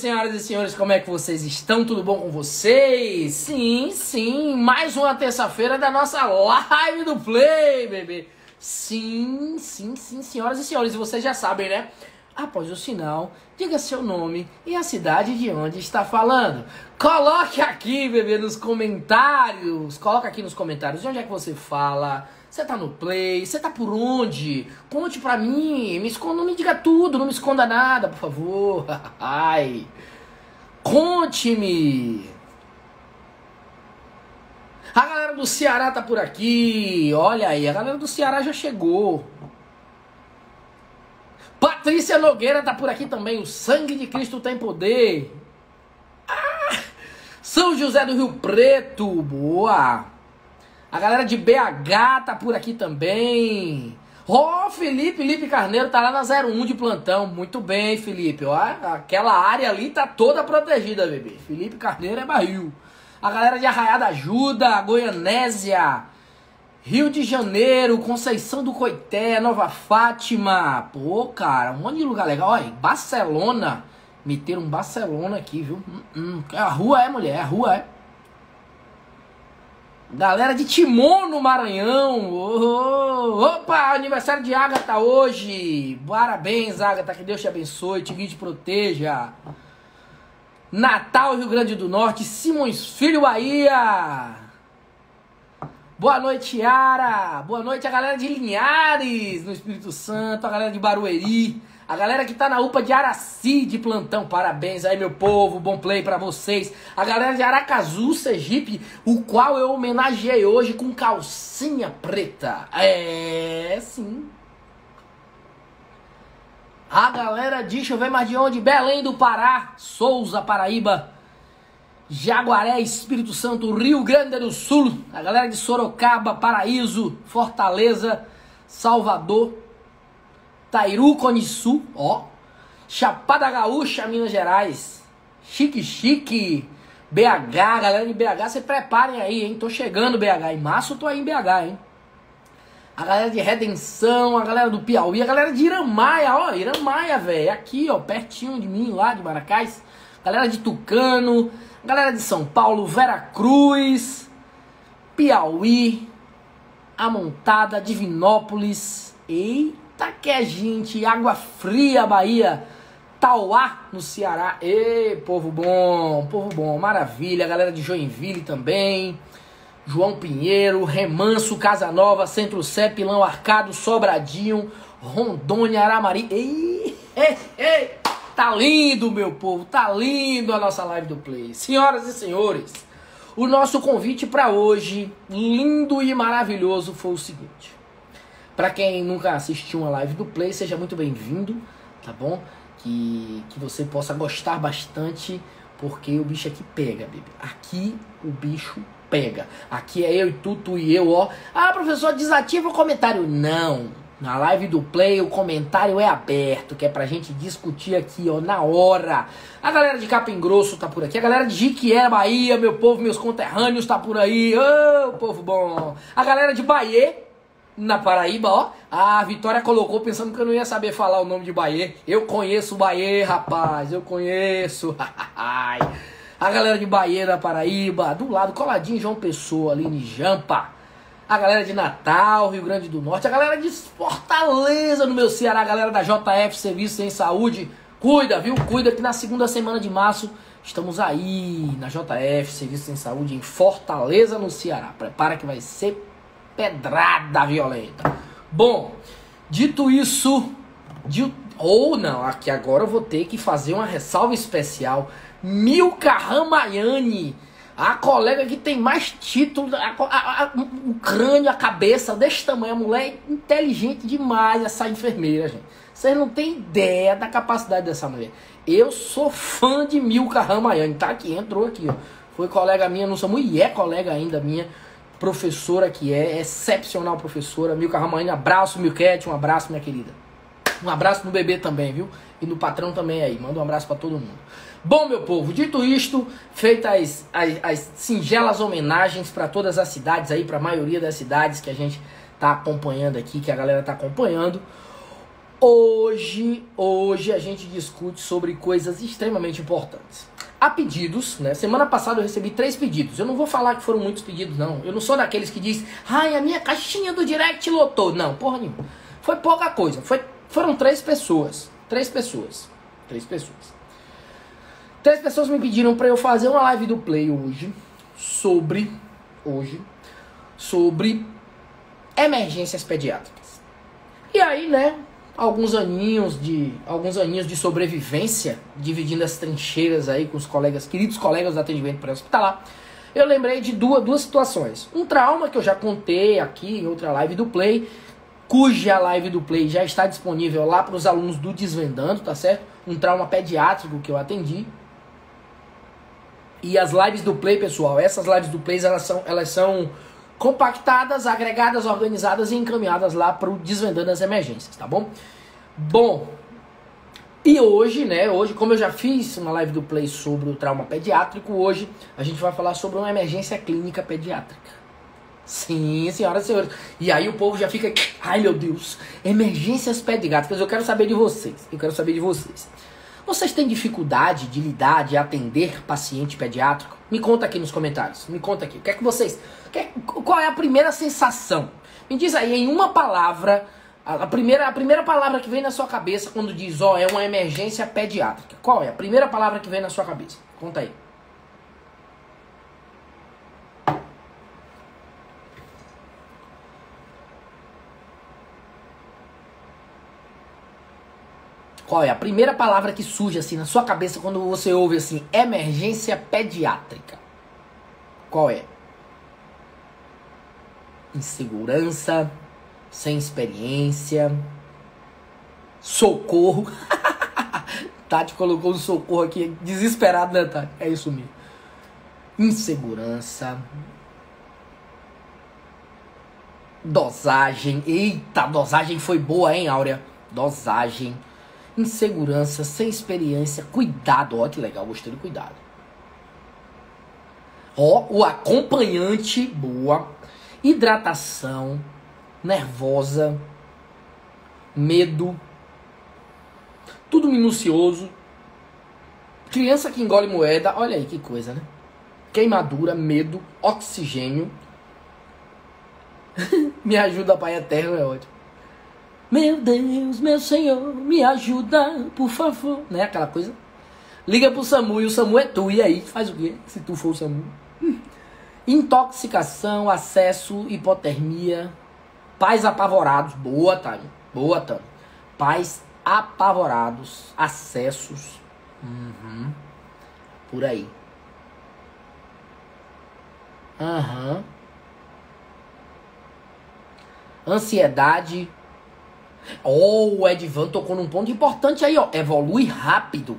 senhoras e senhores, como é que vocês estão? Tudo bom com vocês? Sim, mais uma terça-feira da nossa live do Play, bebê. Sim, senhoras e senhores, e vocês já sabem, né? Após o sinal, diga seu nome e a cidade de onde está falando. Coloque aqui, bebê, nos comentários. Coloca aqui nos comentários de onde é que você fala. Você tá no Play? Você tá por onde? Conte pra mim. Não me diga tudo, não me esconda nada, por favor. Ai. Conte-me. A galera do Ceará tá por aqui. Olha aí, a galera do Ceará já chegou. Patrícia Nogueira tá por aqui também. O sangue de Cristo tem poder. São José do Rio Preto. Boa. A galera de BH tá por aqui também. Ó, Felipe Carneiro tá lá na 01 de plantão. Muito bem, Felipe. Ó, aquela área ali tá toda protegida, bebê. Felipe Carneiro é barril. A galera de Arraiá da Ajuda, Goianésia, Rio de Janeiro, Conceição do Coité, Nova Fátima. Pô, cara, um monte de lugar legal. Olha, Barcelona. Meteram um Barcelona aqui, viu? A rua é, mulher, a rua é. Galera de Timon no Maranhão. Opa, aniversário de Ágata hoje. Parabéns, Ágata, que Deus te abençoe, te guie, te proteja. Natal, Rio Grande do Norte, Simões Filho, Bahia. Boa noite, Yara. Boa noite a galera de Linhares, no Espírito Santo, a galera de Barueri, a galera que tá na UPA de Araci de plantão. Parabéns aí, meu povo, bom play pra vocês. A galera de Aracaju, Sergipe, o qual eu homenageei hoje com calcinha preta. É, sim. A galera de, deixa eu ver mais de onde, Belém do Pará, Souza, Paraíba, Jaguaré, Espírito Santo, Rio Grande do Sul, a galera de Sorocaba, Paraíso, Fortaleza, Salvador, Tairu, Coniçu, ó, Chapada Gaúcha, Minas Gerais, Chique, BH, galera de BH, se preparem aí, hein, tô chegando BH, em março eu tô aí em BH, hein. A galera de Redenção, a galera do Piauí, a galera de Iramaia, ó, Iramaia, velho, aqui, ó, pertinho de mim, lá de Maracás. Galera de Tucano, galera de São Paulo, Veracruz, Piauí, Amontada, Divinópolis, eita que é gente, Água Fria, Bahia, Tauá, no Ceará, ei, povo bom, maravilha, galera de Joinville também, João Pinheiro, Remanso, Casa Nova, Centro-Sé, Pilão Arcado, Sobradinho, Rondônia, Aramari. Ei, tá lindo, meu povo, tá lindo a nossa live do Play. Senhoras e senhores, o nosso convite para hoje, lindo e maravilhoso, foi o seguinte. Para quem nunca assistiu uma live do Play, seja muito bem-vindo, tá bom? Que você possa gostar bastante, porque o bicho aqui pega, bebê. Aqui o bicho pega. Aqui é eu e tu e eu, ó. Ah, professor, desativa o comentário. Não. Na live do Play o comentário é aberto, que é pra gente discutir aqui, ó, na hora. A galera de Capim Grosso tá por aqui. A galera de Jiquié, Bahia, meu povo, meus conterrâneos tá por aí. Ô, povo bom. A galera de Bahia, na Paraíba, ó. A Vitória colocou pensando que eu não ia saber falar o nome de Bahia. Eu conheço o Bahia, rapaz. Eu conheço. A galera de Bahia, da Paraíba, do lado, coladinho João Pessoa, ali em Jampa. A galera de Natal, Rio Grande do Norte. A galera de Fortaleza, no meu Ceará. A galera da JF, Serviço em Saúde. Cuida, viu? Cuida que na segunda semana de março estamos aí na JF, Serviço em Saúde, em Fortaleza, no Ceará. Prepara que vai ser pedrada violenta. Bom, dito isso, ou não, aqui agora eu vou ter que fazer uma ressalva especial. Milka Ramayani, a colega que tem mais título, o crânio, a cabeça desse tamanho, a mulher é inteligente demais, essa enfermeira, gente. Vocês não têm ideia da capacidade dessa mulher. Eu sou fã de Milka Ramayani, tá aqui, entrou aqui, ó. Foi colega minha, não sou mulher, colega ainda minha, professora que é excepcional professora. Milka Ramayani, abraço, Milquete, um abraço, minha querida. Um abraço no bebê também, viu? E no patrão também aí, manda um abraço pra todo mundo. Bom, meu povo, dito isto, feitas as singelas homenagens para todas as cidades aí, para a maioria das cidades que a gente tá acompanhando aqui, que a galera tá acompanhando. Hoje a gente discute sobre coisas extremamente importantes. Há pedidos, né? Semana passada eu recebi 3 pedidos. Eu não vou falar que foram muitos pedidos, não. Eu não sou daqueles que diz, ai, a minha caixinha do direct lotou. Não, porra nenhuma. Foi pouca coisa. Foram 3 pessoas. 3 pessoas. 3 pessoas. 3 pessoas me pediram para eu fazer uma live do Play hoje sobre emergências pediátricas. E aí, né, alguns aninhos de sobrevivência, dividindo as trincheiras aí com os colegas, queridos colegas do atendimento pré-hospitalar, eu lembrei de duas situações. Um trauma que eu já contei aqui em outra live do Play, cuja live do Play já está disponível lá para os alunos do Desvendando, tá certo? Um trauma pediátrico que eu atendi. E as lives do Play, pessoal, essas lives do Play, elas são compactadas, agregadas, organizadas e encaminhadas lá para o Desvendando as Emergências, tá bom? Bom, e hoje, né, como eu já fiz uma live do Play sobre o trauma pediátrico, hoje a gente vai falar sobre uma emergência clínica pediátrica. Sim, senhoras e senhores. E aí o povo já fica, ai meu Deus, emergências pediátricas, eu quero saber de vocês, Vocês têm dificuldade de lidar, de atender paciente pediátrico? Me conta aqui nos comentários. Me conta aqui. O que é que vocês... Qual é a primeira sensação? Me diz aí em uma palavra, a primeira palavra que vem na sua cabeça quando diz, ó, é uma emergência pediátrica. Qual é a primeira palavra que vem na sua cabeça? Conta aí. Qual é a primeira palavra que surge assim na sua cabeça quando você ouve assim, emergência pediátrica? Qual é? Insegurança, sem experiência, socorro. Tati colocou um socorro aqui, desesperado, né, Tati? É isso mesmo. Insegurança. Dosagem. Eita, dosagem foi boa, hein, Áurea? Dosagem. Insegurança, sem experiência, cuidado, ó que legal, gostei do cuidado. Ó, o acompanhante, boa, hidratação, nervosa, medo, tudo minucioso, criança que engole moeda, olha aí que coisa, né? Queimadura, medo, oxigênio, me ajuda, Pai Eterno, é ótimo. Meu Deus, meu Senhor, me ajuda, por favor. Né, aquela coisa. Liga pro SAMU e o SAMU é tu. E aí, faz o quê? Se tu for o SAMU. Intoxicação, acesso, hipotermia. Pais apavorados. Boa, Tânia. Boa, Tânia. Pais apavorados. Acessos. Por aí. Ansiedade. O Edvan tocou num ponto importante aí, ó. Evolui rápido.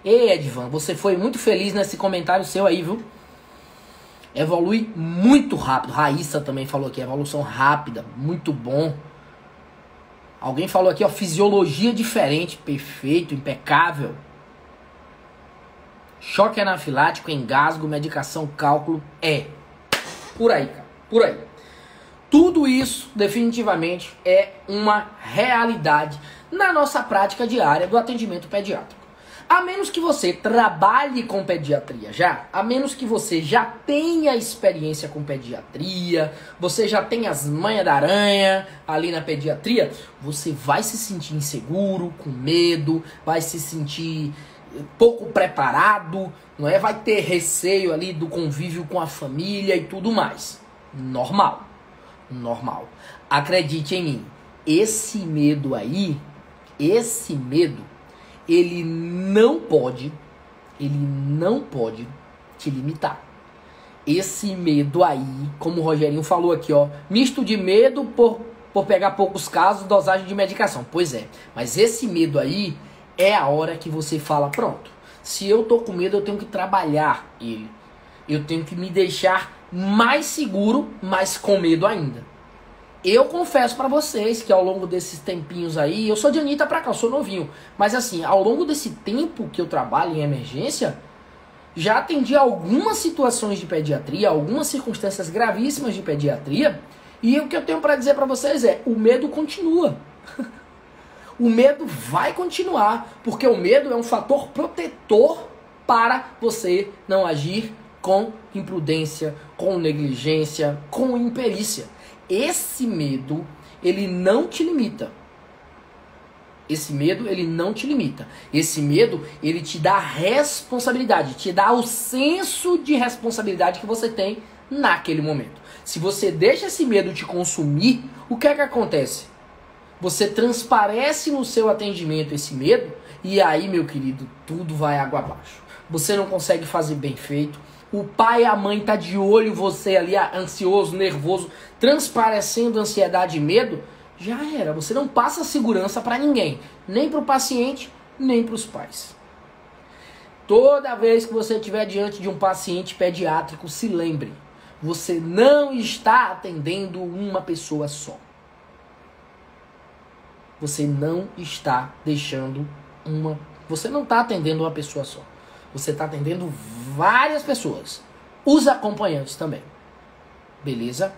Ei, Edvan, você foi muito feliz nesse comentário seu aí, viu? Evolui muito rápido. Raíssa também falou aqui, evolução rápida, muito bom. Alguém falou aqui, ó, fisiologia diferente, perfeito, impecável. Choque anafilático, engasgo, medicação, cálculo, por aí, cara, por aí. Tudo isso, definitivamente, é uma realidade na nossa prática diária do atendimento pediátrico. A menos que você trabalhe com pediatria a menos que você já tenha experiência com pediatria, você já tenha as manhas da aranha ali na pediatria, você vai se sentir inseguro, com medo, vai se sentir pouco preparado, não é? Vai ter receio ali do convívio com a família e tudo mais. Normal. Acredite em mim, esse medo, ele não pode te limitar. Esse medo aí, como o Rogerinho falou aqui, ó, misto de medo por pegar poucos casos, dosagem de medicação. Pois é, mas esse medo aí é a hora que você fala, pronto, se eu tô com medo, eu tenho que trabalhar ele. Eu tenho que me deixar mais seguro, mas com medo ainda. Eu confesso pra vocês que ao longo desses tempinhos aí, eu sou de Anitta pra cá, eu sou novinho, mas assim, ao longo desse tempo que eu trabalho em emergência, já atendi algumas situações de pediatria, algumas circunstâncias gravíssimas de pediatria, e o que eu tenho pra dizer pra vocês é, o medo continua. O medo vai continuar, porque o medo é um fator protetor para você não agir com imprudência, com negligência, com imperícia. Esse medo, ele não te limita. Esse medo, ele não te limita. Esse medo, ele te dá responsabilidade, te dá o senso de responsabilidade que você tem naquele momento. Se você deixa esse medo te consumir, o que é que acontece? Você transparece no seu atendimento esse medo e aí, meu querido, tudo vai água abaixo. Você não consegue fazer bem feito. O pai e a mãe tá de olho, você ali ansioso, nervoso, transparecendo ansiedade e medo. Já era, você não passa segurança para ninguém, nem para o paciente, nem para os pais. Toda vez que você estiver diante de um paciente pediátrico, se lembre, você não está atendendo uma pessoa só. Você não está você não está atendendo uma pessoa só. Você está atendendo várias pessoas, os acompanhantes também. Beleza?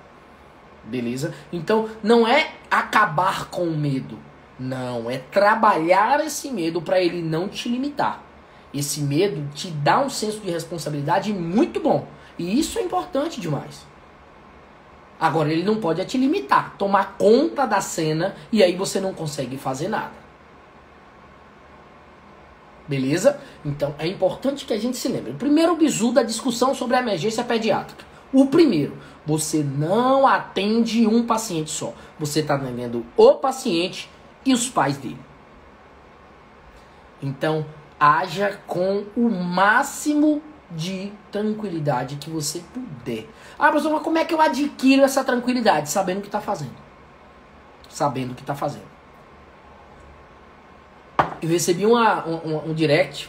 Beleza? Então, não é acabar com o medo. Não, é trabalhar esse medo para ele não te limitar. Esse medo te dá um senso de responsabilidade muito bom. E isso é importante demais. Agora, ele não pode te limitar, tomar conta da cena e aí você não consegue fazer nada. Beleza? Então, é importante que a gente se lembre. O primeiro bizu da discussão sobre a emergência pediátrica. O primeiro, você não atende um paciente só. Você está atendendo o paciente e os pais dele. Então, haja com o máximo de tranquilidade que você puder. Ah, professor, mas como é que eu adquiro essa tranquilidade? Sabendo o que está fazendo. Sabendo o que está fazendo. Eu recebi um direct,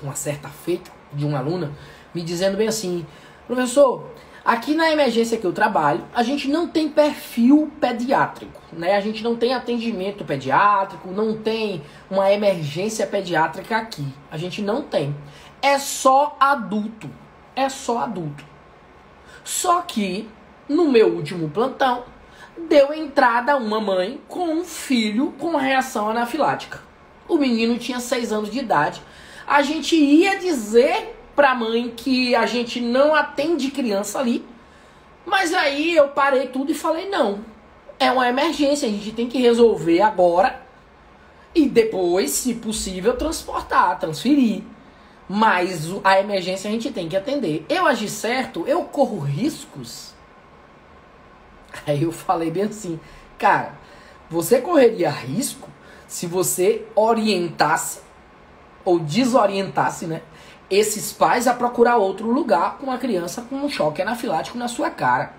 uma certa feita, de uma aluna, me dizendo bem assim: professor, aqui na emergência que eu trabalho, a gente não tem perfil pediátrico, né? A gente não tem atendimento pediátrico, não tem uma emergência pediátrica aqui. A gente não tem. É só adulto. É só adulto. Só que, no meu último plantão, deu entrada uma mãe com um filho com reação anafilática. O menino tinha 6 anos de idade. A gente ia dizer pra mãe que a gente não atende criança ali. Mas aí eu parei tudo e falei, não. É uma emergência, a gente tem que resolver agora. E depois, se possível, transportar, transferir. Mas a emergência a gente tem que atender. Eu agi certo? Eu corro riscos? Aí eu falei bem assim, cara, você correria risco se você orientasse ou desorientasse, né, esses pais a procurar outro lugar com uma criança com um choque anafilático na sua cara.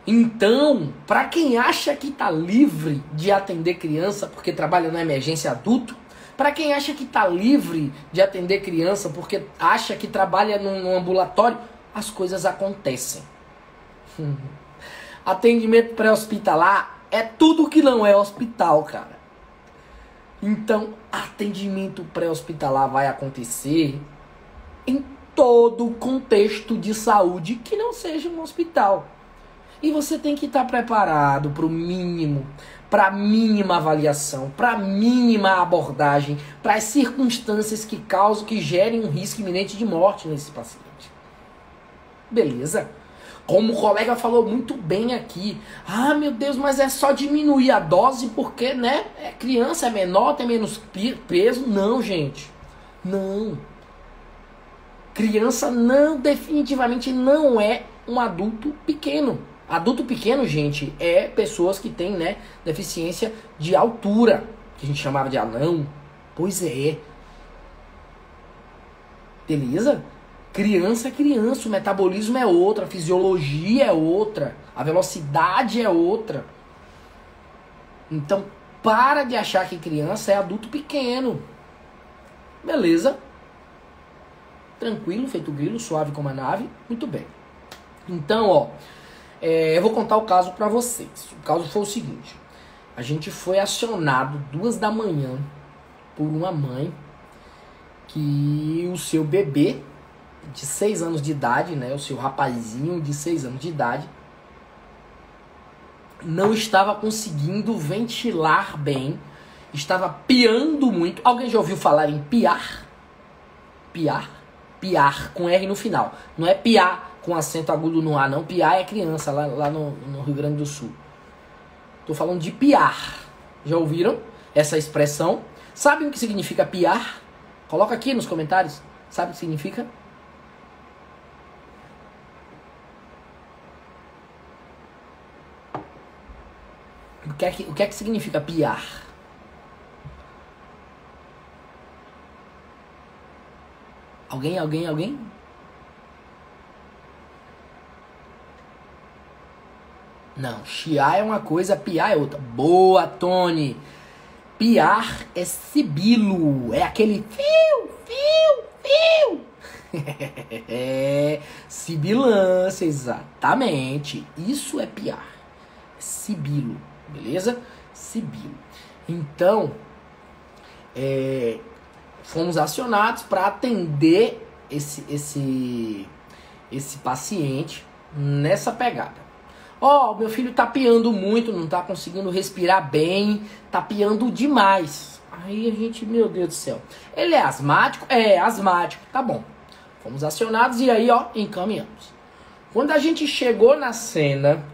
Então, para quem acha que tá livre de atender criança porque trabalha na emergência adulto, para quem acha que tá livre de atender criança porque acha que trabalha num ambulatório, as coisas acontecem. Atendimento pré-hospitalar é tudo que não é hospital, cara. Então, atendimento pré-hospitalar vai acontecer em todo contexto de saúde que não seja um hospital. E você tem que estar preparado para o mínimo, para a mínima avaliação, para a mínima abordagem, para as circunstâncias que causam, que gerem um risco iminente de morte nesse paciente. Beleza? Como o colega falou muito bem aqui. Ah, meu Deus, mas é só diminuir a dose porque, né? É criança, é menor, tem menos peso. Não, gente. Não. Criança não, definitivamente não é um adulto pequeno. Adulto pequeno, gente, é pessoas que têm, né, deficiência de altura, que a gente chamava de anão. Pois é. Beleza? Criança é criança, o metabolismo é outra, a fisiologia é outra, a velocidade é outra. Então, para de achar que criança é adulto pequeno. Beleza? Tranquilo, feito grilo, suave como a nave. Muito bem. Então, ó, eu vou contar o caso para vocês. O caso foi o seguinte. A gente foi acionado 2 da manhã por uma mãe que o seu bebê de 6 anos de idade, né, o seu rapazinho de 6 anos de idade, não estava conseguindo ventilar bem, estava piando muito. Alguém já ouviu falar em piar? Piar? Piar, com R no final. Não é piar com acento agudo no A, não. Piar é criança, lá no Rio Grande do Sul. Tô falando de piar. Já ouviram essa expressão? Sabem o que significa piar? Coloca aqui nos comentários. Sabe o que significa? O que é que significa piar? Alguém? Não, chiar é uma coisa, piar é outra. Boa, Tony! Piar é sibilo, é aquele fio. É, sibilância, exatamente. Isso é piar. É sibilo, beleza? Sibilo. Então, fomos acionados para atender esse paciente nessa pegada. Ó, meu filho tá piando muito, não tá conseguindo respirar bem, tá piando demais. Aí a gente, meu Deus do céu. Ele é asmático? É, asmático, tá bom. Fomos acionados e aí, ó, encaminhamos. Quando a gente chegou na cena,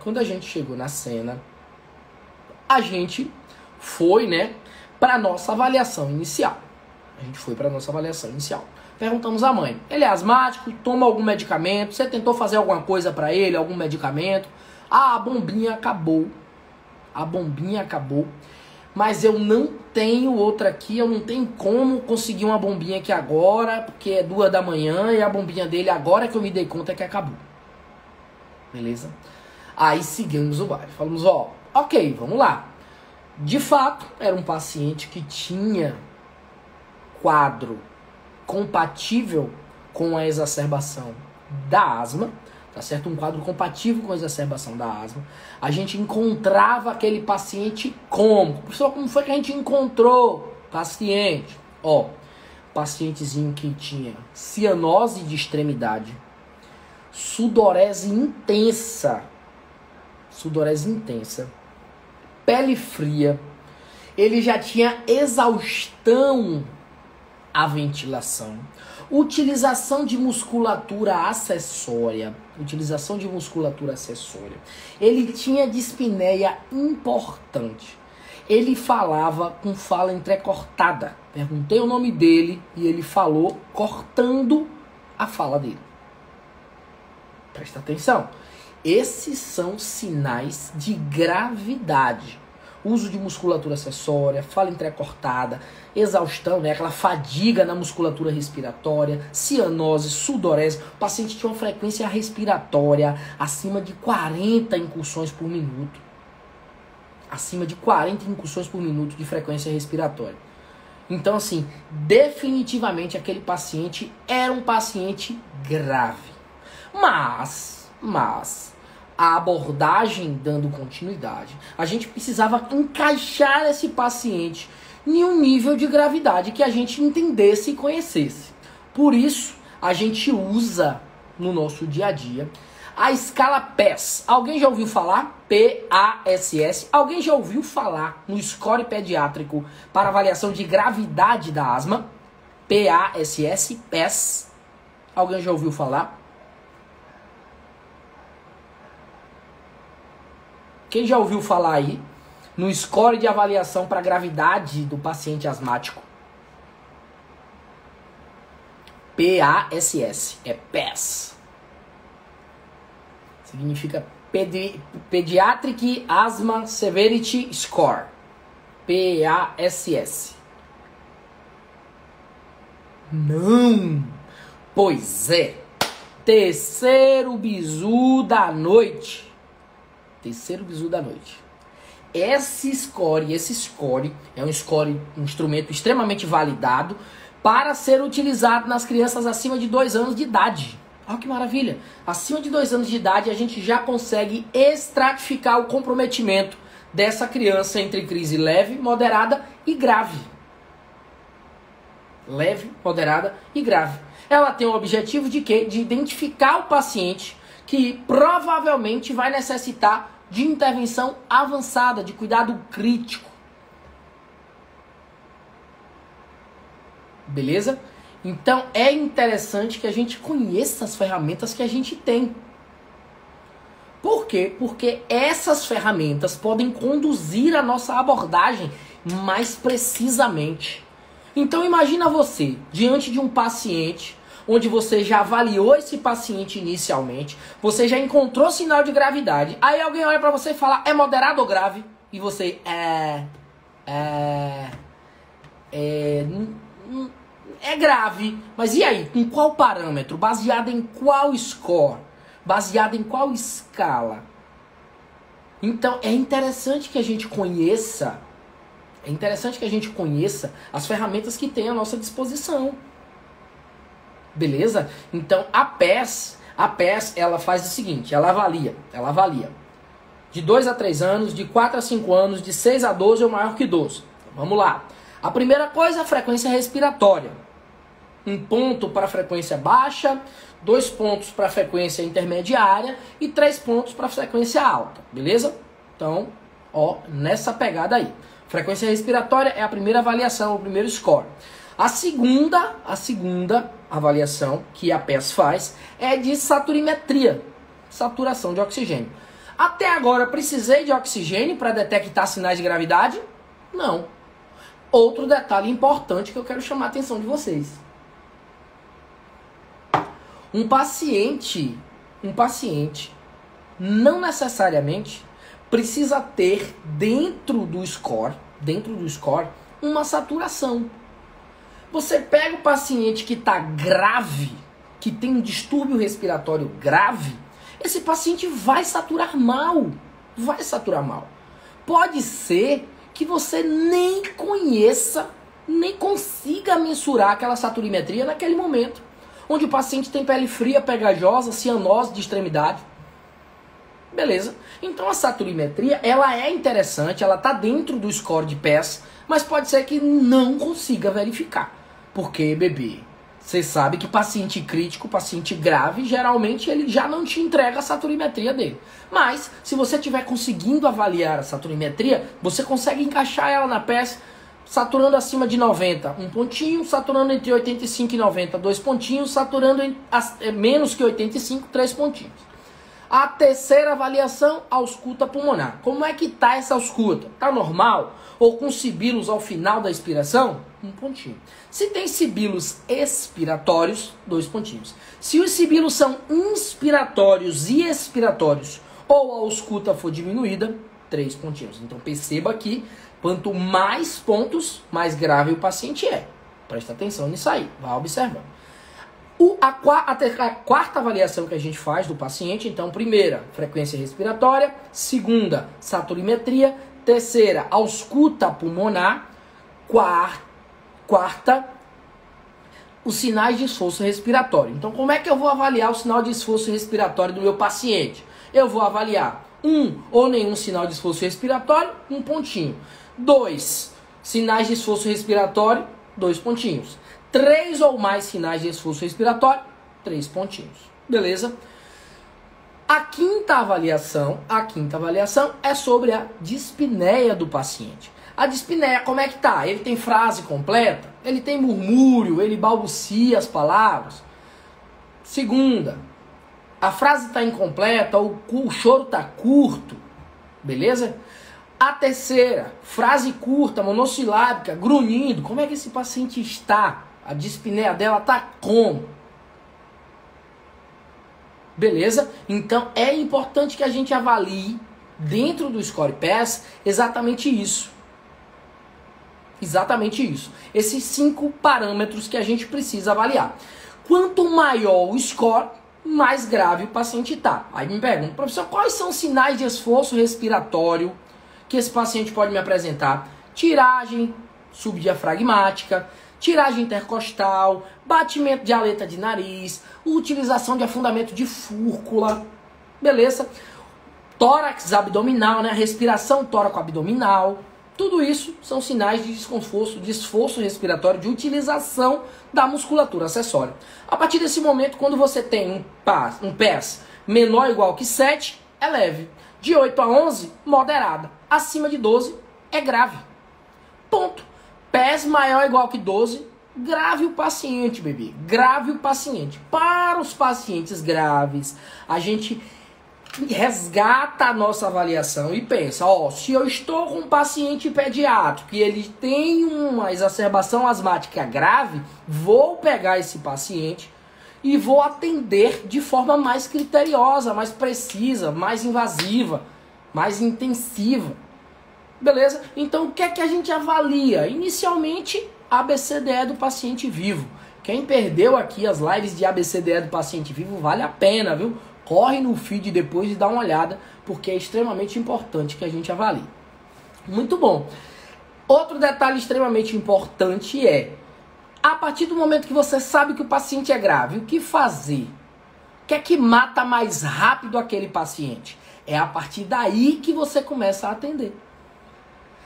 a gente foi, né, pra nossa avaliação inicial. Perguntamos à mãe, ele é asmático? Toma algum medicamento? Você tentou fazer alguma coisa pra ele, algum medicamento? Ah, a bombinha acabou. Mas eu não tenho outra aqui, eu não tenho como conseguir uma bombinha aqui agora, porque é 2 da manhã e a bombinha dele agora que eu me dei conta que acabou. Beleza? Aí seguimos o baile. Falamos, ó, ok, vamos lá. De fato, era um paciente que tinha quadro compatível com a exacerbação da asma. Tá certo? Um quadro compatível com a exacerbação da asma. A gente encontrava aquele paciente como? Professor, como foi que a gente encontrou paciente? Ó, pacientezinho que tinha cianose de extremidade, sudorese intensa, pele fria, ele já tinha exaustão à ventilação, utilização de musculatura acessória. Ele tinha dispneia importante. Ele falava com fala entrecortada. Perguntei o nome dele e ele falou cortando a fala dele. Presta atenção. Esses são sinais de gravidade. Uso de musculatura acessória, fala entrecortada, exaustão, né? Aquela fadiga na musculatura respiratória, cianose, sudorese. O paciente tinha uma frequência respiratória acima de 40 incursões por minuto. Acima de 40 incursões por minuto de frequência respiratória. Então, assim, definitivamente aquele paciente era um paciente grave. Mas a abordagem dando continuidade, a gente precisava encaixar esse paciente em um nível de gravidade que a gente entendesse e conhecesse. Por isso, a gente usa no nosso dia a dia a escala PASS. Alguém já ouviu falar? PASS. Alguém já ouviu falar no score pediátrico para avaliação de gravidade da asma? PASS, PASS. Alguém já ouviu falar? Quem já ouviu falar aí no score de avaliação para gravidade do paciente asmático? PASS, é PASS. Significa Pediatric Asthma Severity Score. PASS. Não! Pois é. Terceiro bizu da noite. Esse score é um instrumento extremamente validado para ser utilizado nas crianças acima de 2 anos de idade. Olha que maravilha! Acima de 2 anos de idade a gente já consegue estratificar o comprometimento dessa criança entre crise leve, moderada e grave. Leve, moderada e grave. Ela tem o objetivo de quê? De identificar o paciente que provavelmente vai necessitar de intervenção avançada, de cuidado crítico. Beleza? Então é interessante que a gente conheça as ferramentas que a gente tem. Por quê? Porque essas ferramentas podem conduzir a nossa abordagem mais precisamente. Então imagina você diante de um paciente onde você já avaliou esse paciente inicialmente, você já encontrou sinal de gravidade, aí alguém olha pra você e fala, é moderado ou grave? E você, é grave. Mas e aí? Com qual parâmetro? Baseado em qual score? Baseado em qual escala? Então é interessante que a gente conheça, as ferramentas que tem à nossa disposição. Beleza? Então a PES, ela faz o seguinte, ela avalia de 2 a 3 anos, de 4 a 5 anos, de 6 a 12 ou maior que 12. Então, vamos lá. A primeira coisa é a frequência respiratória. 1 ponto para a frequência baixa, 2 pontos para a frequência intermediária e 3 pontos para a frequência alta. Beleza? Então, ó, nessa pegada aí. Frequência respiratória é a primeira avaliação, o primeiro score. A segunda avaliação que a PES faz é de saturimetria, saturação de oxigênio. Até agora, precisei de oxigênio para detectar sinais de gravidade? Não. Outro detalhe importante que eu quero chamar a atenção de vocês. Um paciente não necessariamente precisa ter dentro do score, uma saturação. Você pega o paciente que está grave, que tem um distúrbio respiratório grave, esse paciente vai saturar mal. Pode ser que você nem conheça, nem consiga mensurar aquela saturimetria naquele momento, onde o paciente tem pele fria, pegajosa, cianose de extremidade. Beleza? Então a saturimetria, ela é interessante, ela está dentro do score de PES, mas pode ser que não consiga verificar. Porque, bebê, você sabe que paciente crítico, paciente grave, geralmente ele já não te entrega a saturimetria dele. Mas, se você estiver conseguindo avaliar a saturimetria, você consegue encaixar ela na PES saturando acima de 90, 1 pontinho, saturando entre 85 e 90, 2 pontinhos, saturando menos que 85, 3 pontinhos. A terceira avaliação, ausculta pulmonar. Como é que tá essa ausculta? Tá normal? Ou com sibilos ao final da expiração? 1 pontinho. Se tem sibilos expiratórios, 2 pontinhos. Se os sibilos são inspiratórios e expiratórios, ou a ausculta for diminuída, 3 pontinhos. Então perceba que quanto mais pontos, mais grave o paciente é. Presta atenção nisso aí, vá observando. A quarta avaliação que a gente faz do paciente, então, primeira, frequência respiratória, segunda, saturimetria, terceira, ausculta pulmonar, quarta, os sinais de esforço respiratório. Então, como é que eu vou avaliar o sinal de esforço respiratório do meu paciente? Eu vou avaliar 1 ou nenhum sinal de esforço respiratório, 1 pontinho. 2, sinais de esforço respiratório, 2 pontinhos. 3 ou mais sinais de esforço respiratório, 3 pontinhos. Beleza? A quinta avaliação é sobre a dispneia do paciente. A dispneia, como é que tá? Ele tem frase completa? Ele tem murmúrio? Ele balbucia as palavras? Segunda, a frase está incompleta, o choro está curto. Beleza? A terceira, frase curta, monossilábica, grunhindo. Como é que esse paciente está? A dispneia dela tá como? Beleza? Então é importante que a gente avalie dentro do Score PES exatamente isso. Esses 5 parâmetros que a gente precisa avaliar. Quanto maior o score, mais grave o paciente tá. Aí me pergunta, professor, quais são os sinais de esforço respiratório que esse paciente pode me apresentar? Tiragem subdiafragmática, tiragem intercostal, batimento de aleta de nariz, utilização de afundamento de fúrcula, beleza? Tórax abdominal, né? Respiração tóraco-abdominal. Tudo isso são sinais de esforço respiratório, de utilização da musculatura acessória. A partir desse momento, quando você tem um PES menor ou igual que 7, é leve. De 8 a 11, moderada. Acima de 12, é grave. Ponto. PES maior ou igual que 12, grave o paciente, bebê. Grave o paciente. Para os pacientes graves, a gente resgata a nossa avaliação e pensa, ó, se eu estou com um paciente pediátrico e ele tem uma exacerbação asmática grave, vou pegar esse paciente e vou atender de forma mais criteriosa, mais precisa, mais invasiva, mais intensiva. Beleza? Então, o que é que a gente avalia? Inicialmente, ABCDE do paciente vivo. Quem perdeu aqui as lives de ABCDE do paciente vivo, vale a pena, viu? Corre no feed depois e dá uma olhada, porque é extremamente importante que a gente avalie. Muito bom. Outro detalhe extremamente importante é, a partir do momento que você sabe que o paciente é grave, o que fazer? O que é que mata mais rápido aquele paciente? É a partir daí que você começa a atender.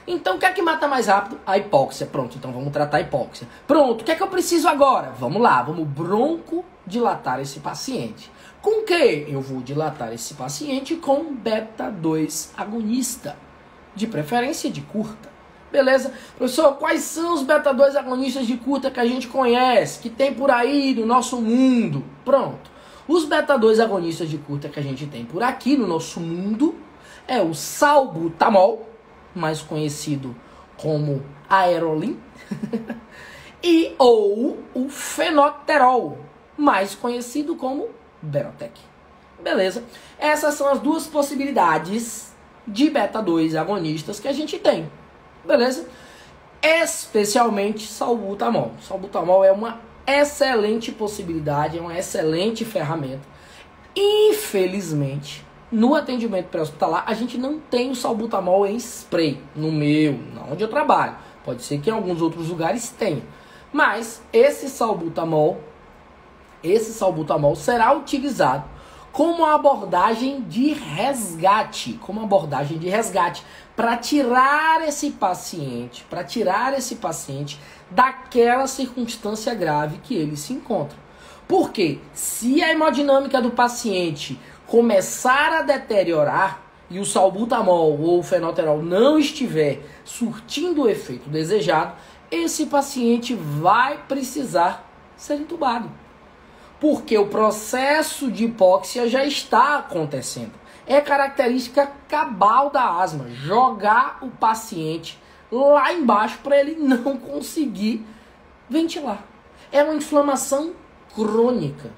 Então, o que é que mata mais rápido? A hipóxia. Pronto, então vamos tratar a hipóxia. Pronto, o que é que eu preciso agora? Vamos lá, vamos broncodilatar esse paciente. Com o que? Eu vou dilatar esse paciente com beta-2 agonista, de preferência de curta. Beleza? Professor, quais são os beta-2 agonistas de curta que a gente conhece, que tem por aí no nosso mundo? Pronto. Os beta-2 agonistas de curta que a gente tem por aqui no nosso mundo é o salbutamol, mais conhecido como Aerolin, e ou o fenoterol, mais conhecido como Berotec. Beleza? Essas são as duas possibilidades de beta-2 agonistas que a gente tem. Beleza? Especialmente salbutamol. Salbutamol é uma excelente possibilidade, é uma excelente ferramenta. Infelizmente, no atendimento pré-hospitalar, a gente não tem o salbutamol em spray. No meu, onde eu trabalho. Pode ser que em alguns outros lugares tenha. Mas esse salbutamol será utilizado como abordagem de resgate. Para tirar esse paciente, daquela circunstância grave que ele se encontra. Porque se a hemodinâmica do paciente começar a deteriorar e o salbutamol ou o fenoterol não estiver surtindo o efeito desejado, esse paciente vai precisar ser entubado. Porque o processo de hipóxia já está acontecendo. É característica cabal da asma, jogar o paciente lá embaixo para ele não conseguir ventilar. É uma inflamação crônica.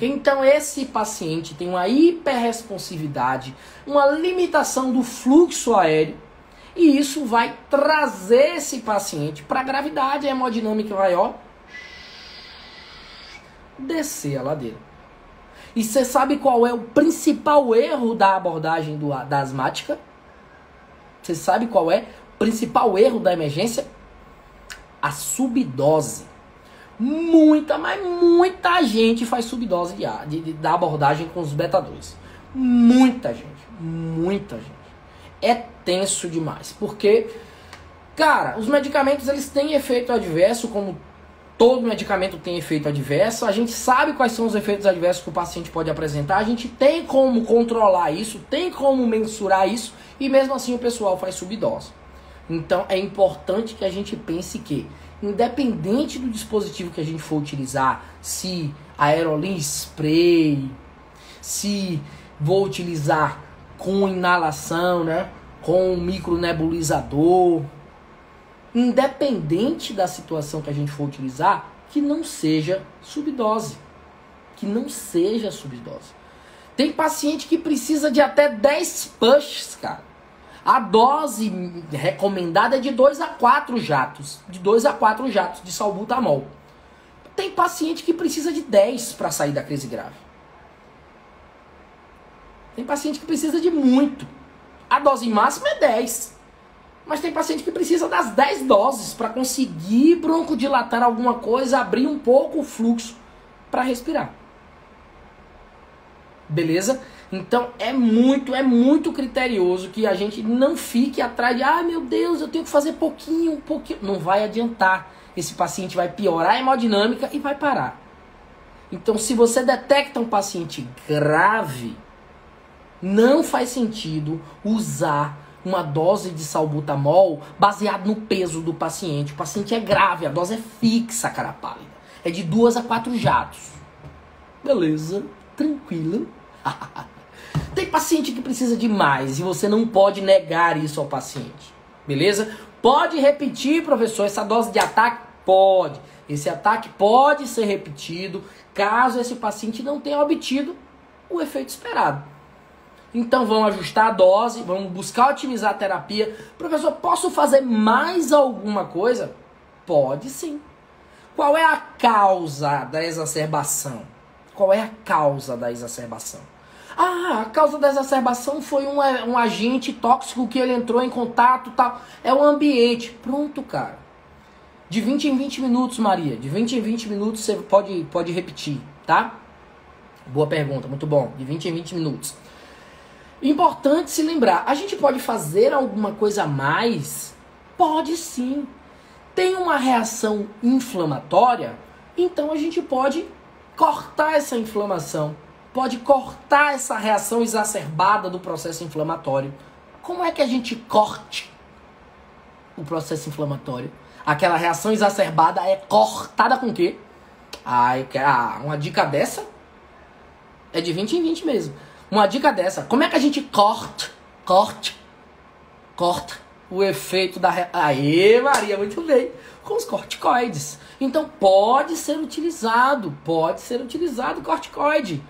Então esse paciente tem uma hiperresponsividade, uma limitação do fluxo aéreo, e isso vai trazer esse paciente para a gravidade. A hemodinâmica vai, descer a ladeira. E você sabe qual é o principal erro da abordagem da asmática? Você sabe qual é o principal erro da emergência? A subdose. Muita gente faz subdose da abordagem com os beta-2. Muita gente. É tenso demais. Porque, cara, os medicamentos eles têm efeito adverso, como todo medicamento tem efeito adverso. A gente sabe quais são os efeitos adversos que o paciente pode apresentar. A gente tem como controlar isso, tem como mensurar isso. E mesmo assim o pessoal faz subdose. Então é importante que a gente pense que, independente do dispositivo que a gente for utilizar, se Aerolin spray, se vou utilizar com inalação, né, com micronebulizador, independente da situação que a gente for utilizar, que não seja subdose. Tem paciente que precisa de até 10 pushes, cara. A dose recomendada é de 2 a 4 jatos. De salbutamol. Tem paciente que precisa de 10 para sair da crise grave. Tem paciente que precisa de muito. A dose máxima é 10. Mas tem paciente que precisa das 10 doses para conseguir broncodilatar alguma coisa, abrir um pouco o fluxo para respirar. Beleza? Então é muito criterioso que a gente não fique atrás de, meu Deus, eu tenho que fazer pouquinho. Não vai adiantar. Esse paciente vai piorar a hemodinâmica e vai parar. Então, se você detecta um paciente grave, Não faz sentido usar uma dose de salbutamol baseado no peso do paciente. O paciente é grave, a dose é fixa, cara pálida. É de 2 a 4 jatos. Beleza, tranquilo. Tem paciente que precisa de mais e você não pode negar isso ao paciente. Beleza? Pode repetir, professor, essa dose de ataque? Pode. Esse ataque pode ser repetido caso esse paciente não tenha obtido o efeito esperado. Então vamos ajustar a dose, vamos buscar otimizar a terapia. Professor, posso fazer mais alguma coisa? Pode sim. Qual é a causa da exacerbação? Qual é a causa da exacerbação? Ah, a causa da exacerbação foi um agente tóxico que ele entrou em contato, tal. É o ambiente. Pronto, cara. De 20 em 20 minutos, Maria. De 20 em 20 minutos você pode repetir, tá? Boa pergunta, muito bom. De 20 em 20 minutos. Importante se lembrar, a gente pode fazer alguma coisa a mais? Pode sim. Tem uma reação inflamatória? Então a gente pode cortar essa inflamação. Pode cortar essa reação exacerbada do processo inflamatório. Como é que a gente corte o processo inflamatório? Aquela reação exacerbada é cortada com o quê? Uma dica dessa é de 20 em 20 mesmo. Uma dica dessa, como é que a gente corta o efeito da... Aê, Maria, muito bem. Com os corticoides. Então pode ser utilizado corticoide.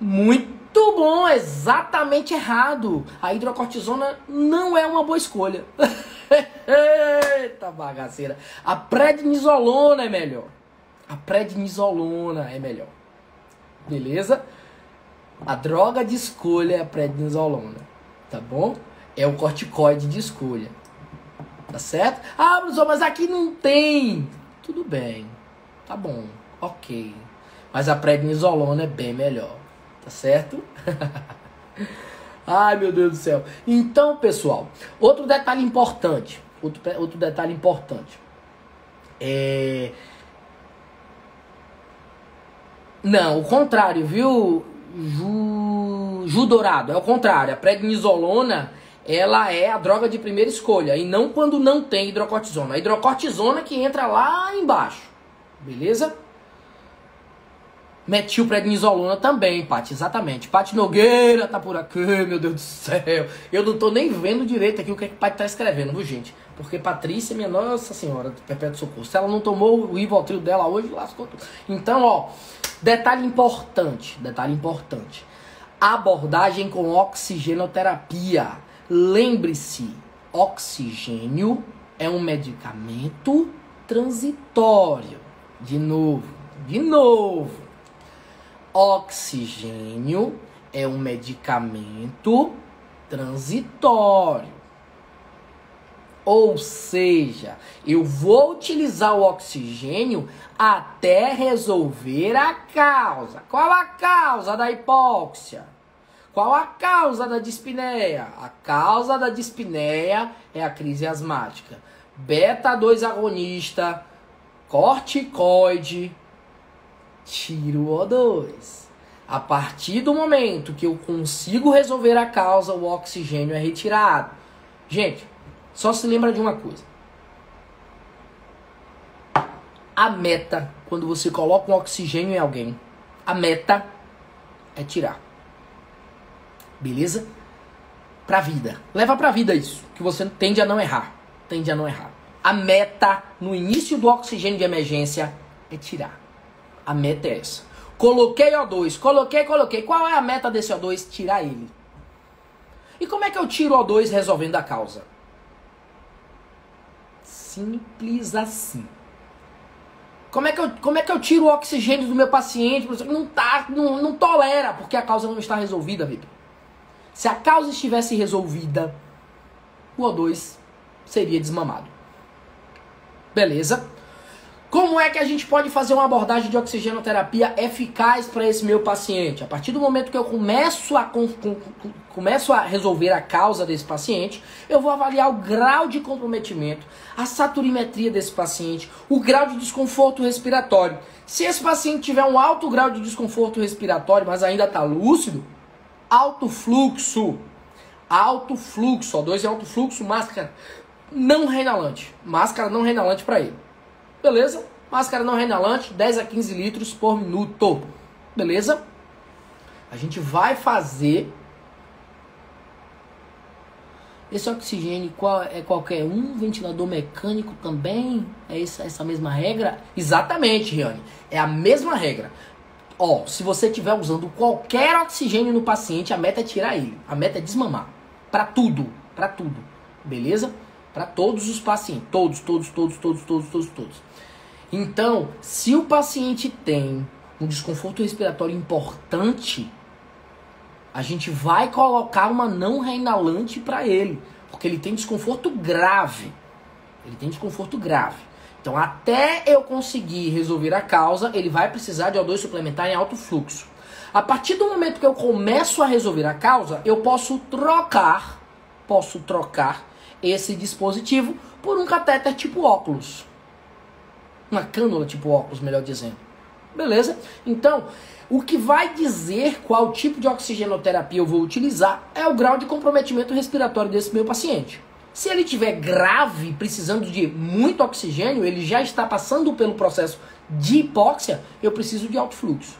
Muito bom, exatamente errado. A hidrocortisona não é uma boa escolha. Eita bagaceira. A prednisolona é melhor. Beleza? A droga de escolha é a prednisolona, tá bom? É o corticoide de escolha, tá certo? Ah, professor, mas aqui não tem. Tudo bem, tá bom, ok. Mas a prednisolona é bem melhor, tá certo? Ai, meu Deus do céu. Então, pessoal, outro detalhe importante. Não, o contrário, viu? Ju Dourado, é o contrário. A prednisolona, ela é a droga de primeira escolha. E não quando não tem hidrocortisona. A hidrocortisona que entra lá embaixo. Beleza? Metilprednisolona também, Paty, exatamente. Paty Nogueira tá por aqui, meu Deus do céu. Eu não tô nem vendo direito aqui o que é que Paty tá escrevendo, viu, gente? Porque Patrícia, minha Nossa Senhora, do Perpétuo Socorro. Se ela não tomou o Rivotril dela hoje, lascou tudo. Então, ó, detalhe importante. Abordagem com oxigenoterapia. Lembre-se, oxigênio é um medicamento transitório. De novo. Oxigênio é um medicamento transitório. Ou seja, eu vou utilizar o oxigênio até resolver a causa. Qual a causa da hipóxia? Qual a causa da dispneia? A causa da dispneia é a crise asmática. Beta-2 agonista, corticoide, tiro o O2. A partir do momento que eu consigo resolver a causa, o oxigênio é retirado. Gente, só se lembra de uma coisa. A meta, quando você coloca um oxigênio em alguém, a meta é tirar. Beleza? Pra vida. Leva pra vida isso, que você tende a não errar. A meta, no início do oxigênio de emergência, é tirar. A meta é essa. Coloquei O2, coloquei. Qual é a meta desse O2? Tirar ele. E como é que eu tiro o O2 resolvendo a causa? Simples assim. Como é que eu tiro o oxigênio do meu paciente? Não tolera, porque a causa não está resolvida, Vitor. Se a causa estivesse resolvida, o O2 seria desmamado. Beleza? Como é que a gente pode fazer uma abordagem de oxigenoterapia eficaz para esse meu paciente? A partir do momento que eu começo a resolver a causa desse paciente, eu vou avaliar o grau de comprometimento, a saturimetria desse paciente, o grau de desconforto respiratório. Se esse paciente tiver um alto grau de desconforto respiratório, mas ainda está lúcido, alto fluxo. Alto fluxo, O2 é alto fluxo, máscara não reinalante. Máscara não reinalante para ele. Beleza? Máscara não reinalante, 10 a 15 litros por minuto. Beleza? A gente vai fazer... Esse oxigênio é qualquer um, ventilador mecânico também? É essa mesma regra? Exatamente, Riane. É a mesma regra. Ó, se você estiver usando qualquer oxigênio no paciente, a meta é tirar ele. A meta é desmamar. Para tudo. Beleza? Para todos os pacientes. Todos. Então, se o paciente tem um desconforto respiratório importante, a gente vai colocar uma não reinalante para ele, porque ele tem desconforto grave. Então, até eu conseguir resolver a causa, ele vai precisar de O2 suplementar em alto fluxo. A partir do momento que eu começo a resolver a causa, eu posso trocar esse dispositivo por um catéter tipo óculos. Uma cânula tipo óculos, melhor dizendo. Beleza? Então, o que vai dizer qual tipo de oxigenoterapia eu vou utilizar é o grau de comprometimento respiratório desse meu paciente. Se ele estiver grave, precisando de muito oxigênio, ele já está passando pelo processo de hipóxia, eu preciso de alto fluxo.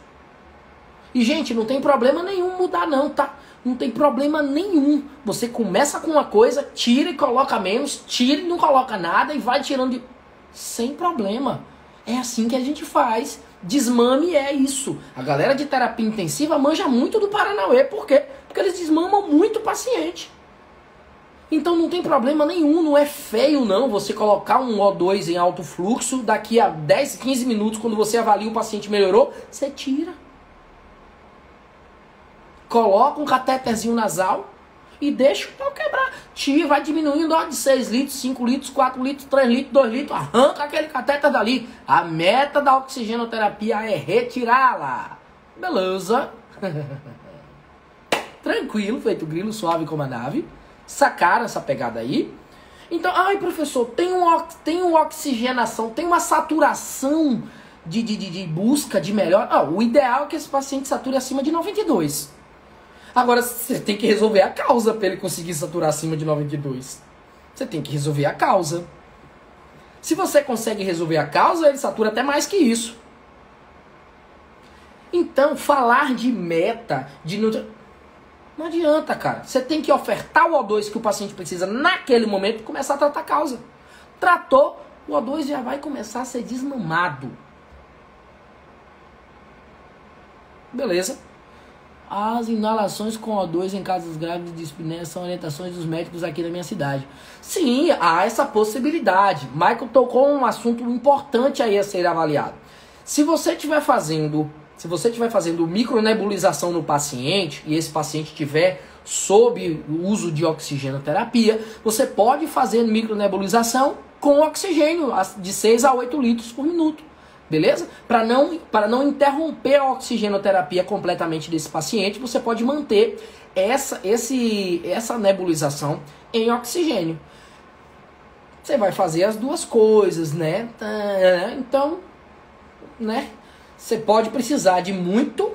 E, gente, não tem problema nenhum mudar não, tá? Não tem problema nenhum. Você começa com uma coisa, tira e coloca menos, tira e não coloca nada e vai tirando de... Sem problema. É assim que a gente faz. Desmame é isso. A galera de terapia intensiva manja muito do Paranauê. Por quê? Porque eles desmamam muito o paciente. Então não tem problema nenhum, não é feio não você colocar um O2 em alto fluxo, daqui a 10, 15 minutos, quando você avalia o paciente melhorou, você tira. Coloca um catéterzinho nasal e deixa o pau quebrar. Tira, vai diminuindo ó, de 6 litros, 5 litros, 4 litros, 3 litros, 2 litros, arranca aquele catéter dali. A meta da oxigenoterapia é retirá-la. Beleza? Tranquilo, feito grilo, suave como a nave. Sacaram essa pegada aí? Então, ai professor, tem uma oxigenação, tem uma saturação de busca de melhor. O ideal é que esse paciente sature acima de 92. Agora, você tem que resolver a causa para ele conseguir saturar acima de 92. Você tem que resolver a causa. Se você consegue resolver a causa, ele satura até mais que isso. Então, falar de meta, não adianta, cara. Você tem que ofertar o O2 que o paciente precisa naquele momento e começar a tratar a causa. Tratou, o O2 já vai começar a ser desmamado. Beleza? As inalações com O2 em casos graves de dispneia são orientações dos médicos aqui da minha cidade. Sim, há essa possibilidade. Michael tocou um assunto importante aí a ser avaliado. Se você estiver fazendo micronebulização no paciente e esse paciente estiver sob o uso de oxigenoterapia, você pode fazer micronebulização com oxigênio de 6 a 8 litros por minuto. Beleza? Para não interromper a oxigenoterapia completamente desse paciente, você pode manter essa nebulização em oxigênio. Você vai fazer as duas coisas, né? Então, né? Você pode precisar de muito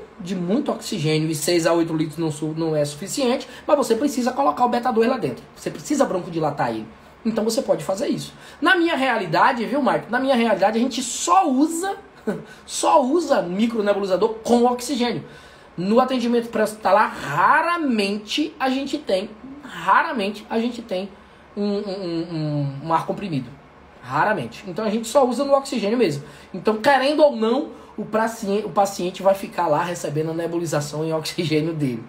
oxigênio e 6 a 8 litros não é suficiente, mas você precisa colocar o beta-2 lá dentro. Você precisa broncodilatar ele. Então você pode fazer isso. Na minha realidade, viu, Marco? Na minha realidade a gente só usa micronebulizador com oxigênio. No atendimento pré-hospitalar, raramente a gente tem um ar comprimido. Raramente. Então a gente só usa no oxigênio mesmo. Então, querendo ou não, o paciente vai ficar lá recebendo a nebulização em oxigênio dele.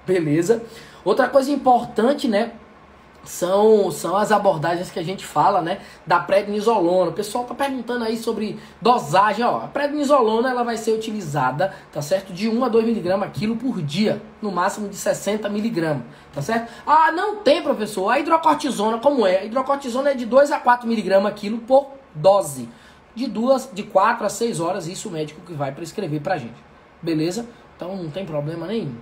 Beleza? Outra coisa importante, né? São as abordagens que a gente fala, né, da prednisolona. O pessoal tá perguntando aí sobre dosagem, ó. A prednisolona, ela vai ser utilizada, tá certo? De 1 a 2 mg quilo por dia, no máximo de 60 mg, tá certo? Ah, não tem, professor. A hidrocortisona, como é? A hidrocortisona é de 2 a 4 mg quilo por dose. De 4 a 6 horas, isso o médico que vai prescrever pra gente. Beleza? Então não tem problema nenhum.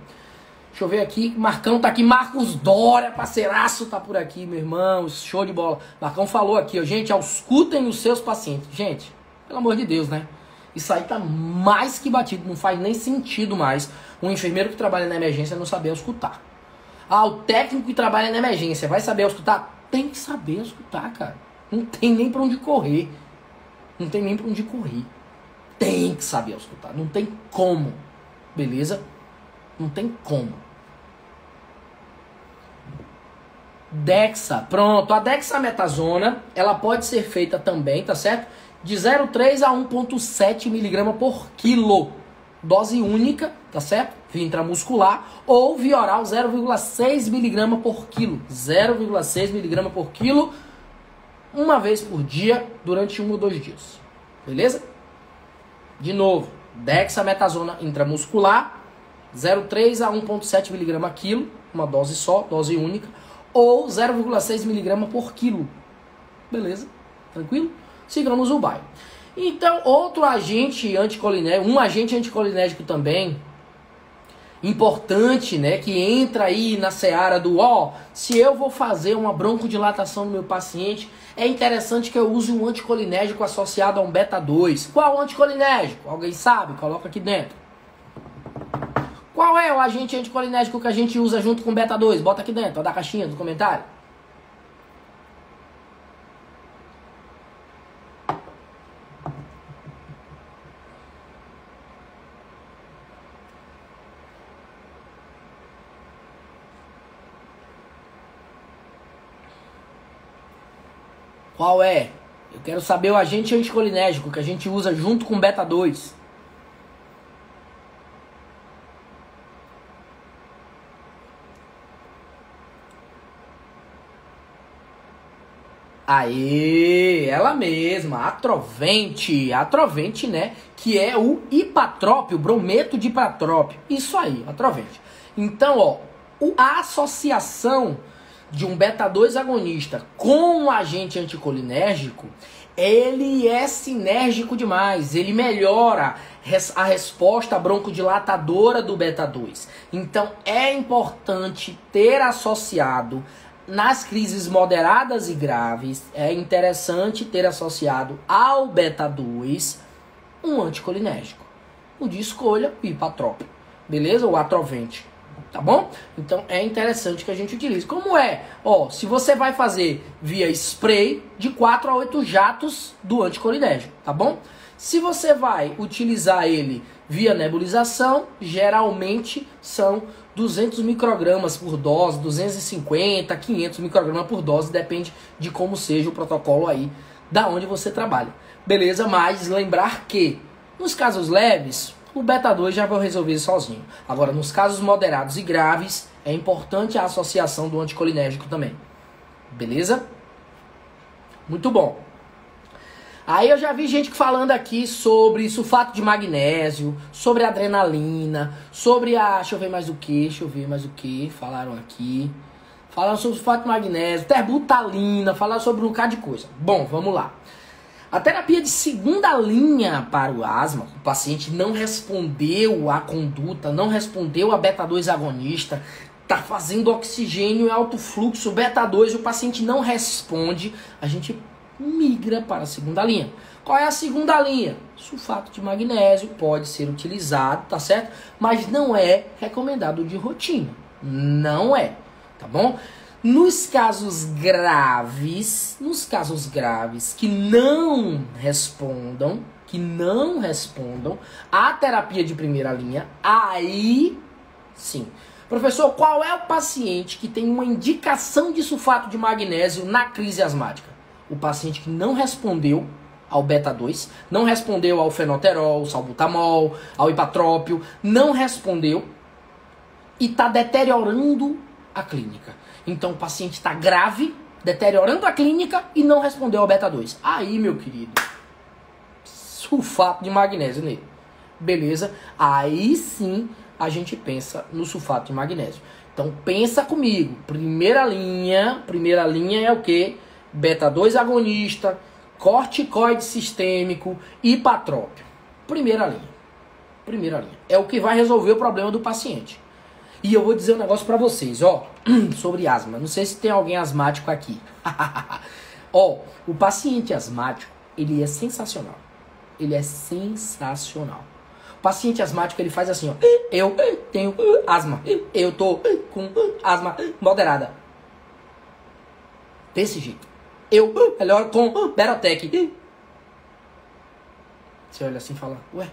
Deixa eu ver aqui, Marcão tá aqui, Marcos Dória, parceiraço, tá por aqui, meu irmão, show de bola. Marcão falou aqui, ó, gente, auscultem os seus pacientes. Gente, pelo amor de Deus, né? Isso aí tá mais que batido, não faz nem sentido mais um enfermeiro que trabalha na emergência não saber escutar. Ah, o técnico que trabalha na emergência vai saber escutar? Tem que saber escutar, cara. Não tem nem pra onde correr. Não tem nem pra onde correr. Tem que saber escutar. Não tem como. Beleza? Não tem como. Dexa. Pronto. A dexametasona, ela pode ser feita também, tá certo? De 0,3 a 1,7 mg por quilo. Dose única, tá certo? Via intramuscular. Ou via oral 0,6 mg por quilo. 0,6 mg por quilo. Uma vez por dia, durante 1 ou 2 dias. Beleza? De novo, dexametasona intramuscular, 0,3 a 1,7 mg a quilo, uma dose só, dose única, ou 0,6 mg por quilo. Beleza? Tranquilo? Sigamos o bairro. Então, outro agente anticolinérgico, um agente anticolinérgico também, importante, né, que entra aí na seara do, se eu vou fazer uma broncodilatação no meu paciente, é interessante que eu use um anticolinérgico associado a um beta-2. Qual anticolinérgico? Alguém sabe? Coloca aqui dentro. Qual é o agente anticolinérgico que a gente usa junto com beta-2? Bota aqui dentro, da caixinha do comentário. Qual é? Eu quero saber o agente anticolinérgico que a gente usa junto com beta-2. Aê, ela mesma, Atrovente, né, que é o hipatrópio, brometo de hipatrópio, isso aí, Atrovente. Então, a associação de um beta-2 agonista com um agente anticolinérgico, ele é sinérgico demais, ele melhora a resposta broncodilatadora do beta-2. Então, é importante ter associado nas crises moderadas e graves, é interessante ter associado ao beta-2 um anticolinérgico. O de escolha, o hipatrópio. Beleza? O Atrovente. Tá bom? Então é interessante que a gente utilize. Como é? Se você vai fazer via spray, de 4 a 8 jatos do anticolinérgico. Tá bom? Se você vai utilizar ele via nebulização, geralmente são 200 microgramas por dose, 250, 500 microgramas por dose, depende de como seja o protocolo aí, da onde você trabalha. Beleza? Mas lembrar que, nos casos leves, o beta-2 já vai resolver sozinho. Agora, nos casos moderados e graves, é importante a associação do anticolinérgico também. Beleza? Muito bom. Aí eu já vi gente falando aqui sobre sulfato de magnésio, sobre adrenalina, sobre deixa eu ver mais o que, falaram aqui. Falaram sobre sulfato de magnésio, terbutalina, falaram sobre um bocado de coisa. Bom, vamos lá. A terapia de segunda linha para o asma, o paciente não respondeu à conduta, não respondeu a beta-2 agonista, está fazendo oxigênio e alto fluxo, beta-2, o paciente não responde, a gente migra para a segunda linha. Qual é a segunda linha? Sulfato de magnésio pode ser utilizado, tá certo? Mas não é recomendado de rotina. Não é, tá bom? Nos casos graves que não respondam à terapia de primeira linha, aí sim. Professor, qual é o paciente que tem uma indicação de sulfato de magnésio na crise asmática? O paciente que não respondeu ao beta-2, não respondeu ao fenoterol, salbutamol, ao hipatrópio, não respondeu e está deteriorando a clínica. Então o paciente está grave, deteriorando a clínica e não respondeu ao beta-2. Aí, meu querido, sulfato de magnésio nele. Beleza? Aí sim a gente pensa no sulfato de magnésio. Então pensa comigo. Primeira linha é o quê? Beta-2 agonista, corticoide sistêmico, hipatrópio. Primeira linha. É o que vai resolver o problema do paciente. E eu vou dizer um negócio pra vocês, sobre asma. Não sei se tem alguém asmático aqui. O paciente asmático, ele é sensacional. ele é sensacional. O paciente asmático, ele faz assim, ó. Eu tenho asma. Eu tô com asma moderada. Desse jeito. Eu melhoro com Berotec. Você olha assim e fala, ué,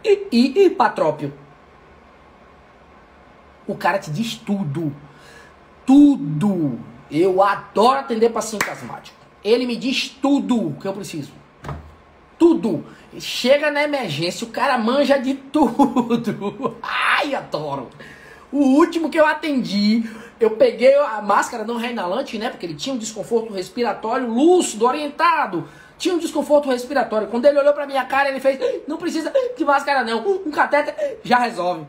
e Patrópio? O cara te diz tudo. Tudo. Eu adoro atender paciente asmático. Ele me diz tudo que eu preciso. Tudo. Chega na emergência, o cara manja de tudo. Ai, adoro. O último que eu atendi, eu peguei a máscara não reinalante, né? Porque ele tinha um desconforto respiratório lúcido, orientado. Tinha um desconforto respiratório. Quando ele olhou pra minha cara, ele fez, não precisa de máscara não. Um catéter já resolve.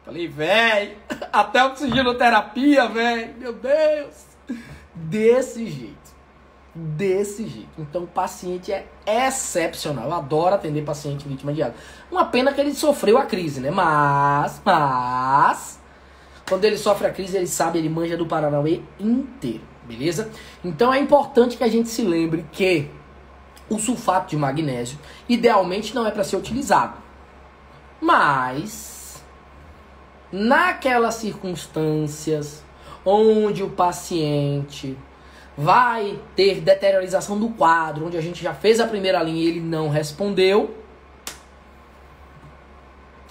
Falei, velho, até oxigenoterapia, velho. Meu Deus. Desse jeito. Desse jeito. Então o paciente é excepcional. Eu adoro atender paciente vítima de asma. Uma pena que ele sofreu a crise, né? Mas quando ele sofre a crise, ele sabe, ele manja do Paranauê inteiro, beleza? Então é importante que a gente se lembre que o sulfato de magnésio idealmente não é para ser utilizado. Mas naquelas circunstâncias onde o paciente vai ter deteriorização do quadro, onde a gente já fez a primeira linha e ele não respondeu,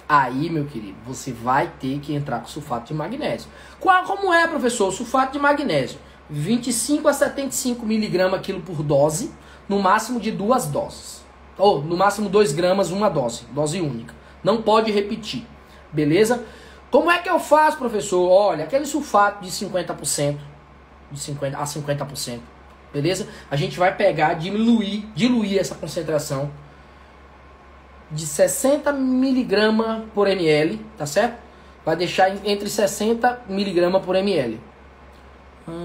aí, meu querido, você vai ter que entrar com sulfato de magnésio. Como é, professor? Sulfato de magnésio, 25 a 75 miligramas quilo por dose, no máximo de 2 doses. Ou, no máximo 2 gramas, uma dose única. Não pode repetir, beleza? Como é que eu faço, professor? Olha, aquele sulfato de 50%, de 50% a 50%, beleza? A gente vai pegar, diluir essa concentração de 60 miligramas por ml, tá certo? Vai deixar entre 60 miligramas por ml.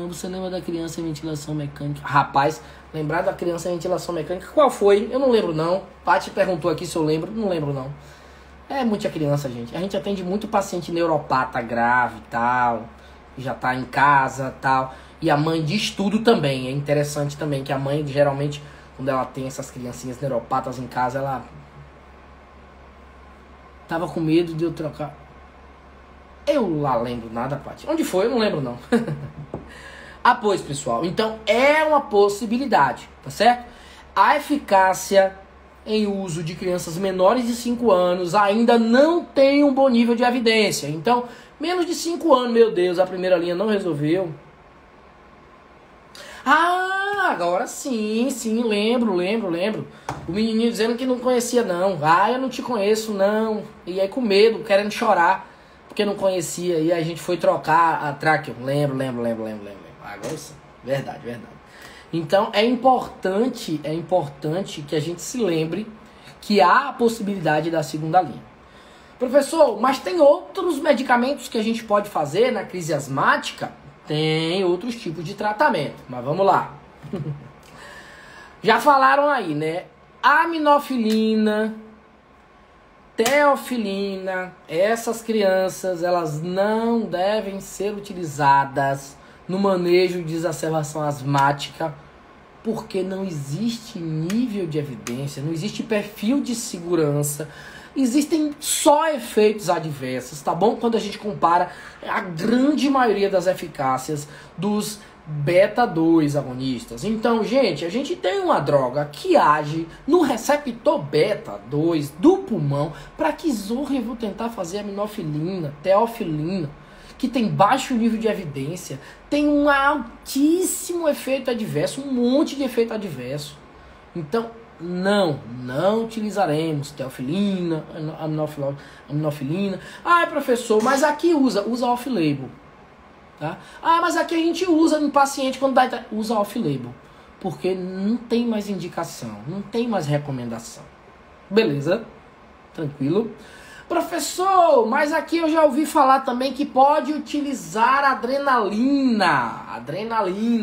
Você lembra da criança em ventilação mecânica? Rapaz, lembrar da criança em ventilação mecânica, qual foi? Eu não lembro não. Paty perguntou aqui se eu lembro, não lembro não. É muita criança, gente. A gente atende muito paciente neuropata grave e tal, já tá em casa e tal. E a mãe diz tudo também. É interessante também que a mãe, geralmente, quando ela tem essas criancinhas neuropatas em casa, ela tava com medo de eu trocar. Eu lá lembro nada, Paty. Onde foi? Eu não lembro, não. Pois, pessoal. Então, é uma possibilidade, tá certo? A eficácia em uso de crianças menores de 5 anos ainda não tem um bom nível de evidência. Então, menos de 5 anos, meu Deus, a primeira linha não resolveu. Agora sim, lembro. O menininho dizendo que não conhecia, não. Eu não te conheço, não. E aí com medo, querendo chorar, porque não conhecia. E aí a gente foi trocar a tráqueo. Lembro. Agora sim, verdade. Então é importante que a gente se lembre que há a possibilidade da segunda linha. Professor, mas tem outros medicamentos que a gente pode fazer na crise asmática? Tem outros tipos de tratamento, mas vamos lá. Já falaram aí, né? Aminofilina, teofilina, essas crianças, elas não devem ser utilizadas no manejo de exacerbação asmática, porque não existe nível de evidência, não existe perfil de segurança. Existem só efeitos adversos, tá bom? Quando a gente compara a grande maioria das eficácias dos beta-2 agonistas. Então, gente, a gente tem uma droga que age no receptor beta-2 do pulmão. Para que zorra eu vou tentar fazer aminofilina, teofilina, que tem baixo nível de evidência, tem um altíssimo efeito adverso, um monte de efeito adverso. Então, não utilizaremos teofilina, aminofilina. Professor, mas aqui usa off-label. Tá? Mas aqui a gente usa em paciente quando usa off-label. Porque não tem mais indicação, não tem mais recomendação. Beleza? Tranquilo? Professor, mas aqui eu já ouvi falar também que pode utilizar adrenalina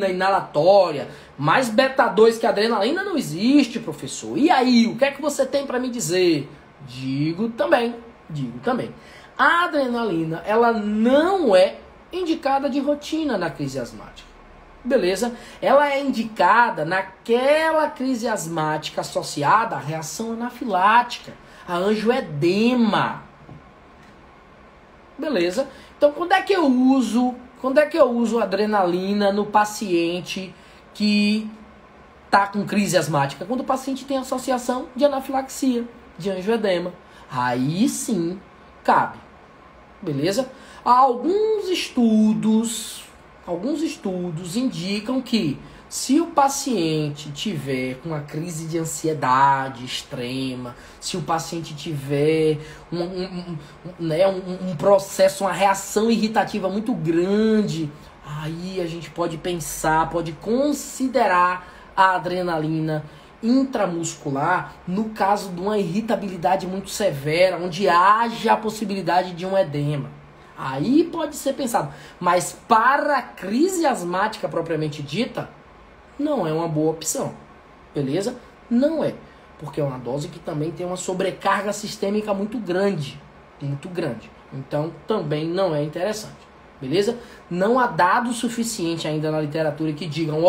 inalatória. Mais beta-2 que adrenalina não existe, professor. E aí, o que é que você tem para me dizer? Digo também. A adrenalina, ela não é indicada de rotina na crise asmática. Beleza? Ela é indicada naquela crise asmática associada à reação anafilática, a angioedema. Beleza? Então, quando é que eu uso adrenalina no paciente que está com crise asmática? Quando o paciente tem associação de anafilaxia, de angioedema. Aí sim, cabe. Beleza? Alguns estudos indicam que se o paciente tiver com uma crise de ansiedade extrema, se o paciente tiver um processo, uma reação irritativa muito grande, aí a gente pode pensar, pode considerar a adrenalina intramuscular no caso de uma irritabilidade muito severa, onde haja a possibilidade de um edema. Aí pode ser pensado. Mas para a crise asmática propriamente dita, não é uma boa opção. Beleza? Não é. Porque é uma dose que também tem uma sobrecarga sistêmica muito grande. Muito grande. Então também não é interessante. Beleza? Não há dado suficiente ainda na literatura que digam,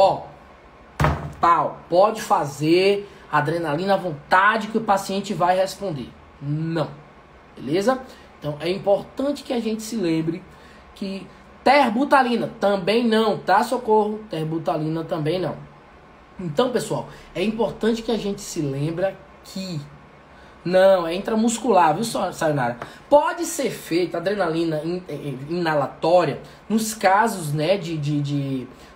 pode fazer adrenalina à vontade que o paciente vai responder. Não. Beleza? Então é importante que a gente se lembre que terbutalina também não, tá? Socorro, terbutalina também não. Então, pessoal, é importante que a gente se lembre que não, é intramuscular, viu, Sayonara? Pode ser feita adrenalina inalatória nos casos, né,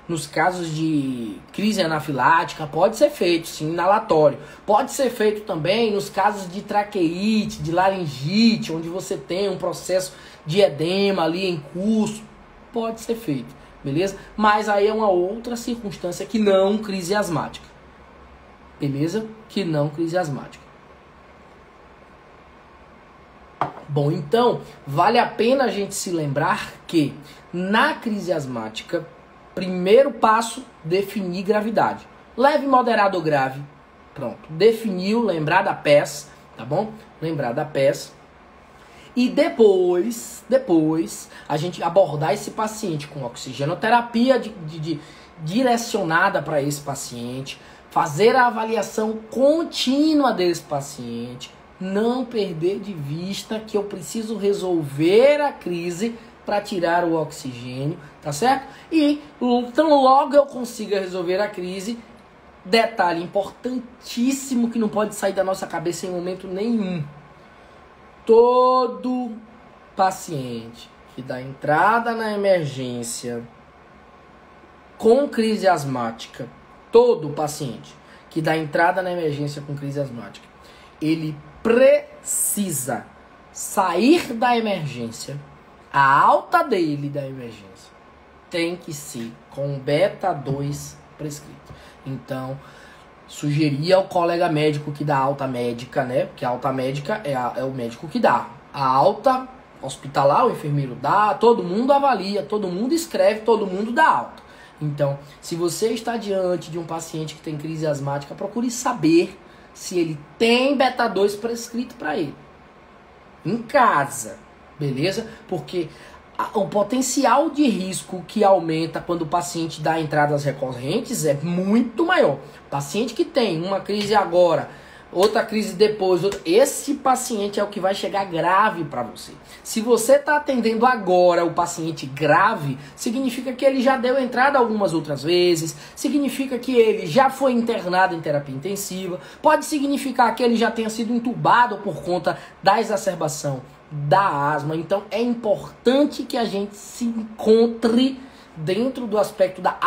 nos casos de crise anafilática, pode ser feito, sim, inalatório. Pode ser feito também nos casos de traqueite, de laringite, onde você tem um processo de edema ali em curso. Pode ser feito, beleza? Mas aí é uma outra circunstância que não crise asmática. Beleza? Que não crise asmática. Bom, então, vale a pena a gente se lembrar que na crise asmática, primeiro passo, definir gravidade. Leve, moderado ou grave. Pronto. Definiu, lembrar da PES, tá bom? Lembrar da PES. E depois, a gente abordar esse paciente com oxigenoterapia direcionada para esse paciente. Fazer a avaliação contínua desse paciente. Não perder de vista que eu preciso resolver a crise para tirar o oxigênio, tá certo? E então logo eu consiga resolver a crise, detalhe importantíssimo que não pode sair da nossa cabeça em momento nenhum. Todo paciente que dá entrada na emergência com crise asmática, todo paciente que dá entrada na emergência com crise asmática, ele precisa sair da emergência. A alta dele da emergência tem que ser com beta-2 prescrito. Então, sugeria ao colega médico que dá alta médica, né? Porque a alta médica é o médico que dá. A alta hospitalar, o enfermeiro dá, todo mundo avalia, todo mundo escreve, todo mundo dá alta. Então, se você está diante de um paciente que tem crise asmática, procure saber se ele tem beta-2 prescrito para ele. Em casa. Beleza? Porque o potencial de risco que aumenta quando o paciente dá entradas recorrentes é muito maior. Paciente que tem uma crise agora, outra crise depois, esse paciente é o que vai chegar grave para você. Se você está atendendo agora o paciente grave, significa que ele já deu entrada algumas outras vezes, significa que ele já foi internado em terapia intensiva, pode significar que ele já tenha sido entubado por conta da exacerbação da asma. Então é importante que a gente se encontre dentro do aspecto da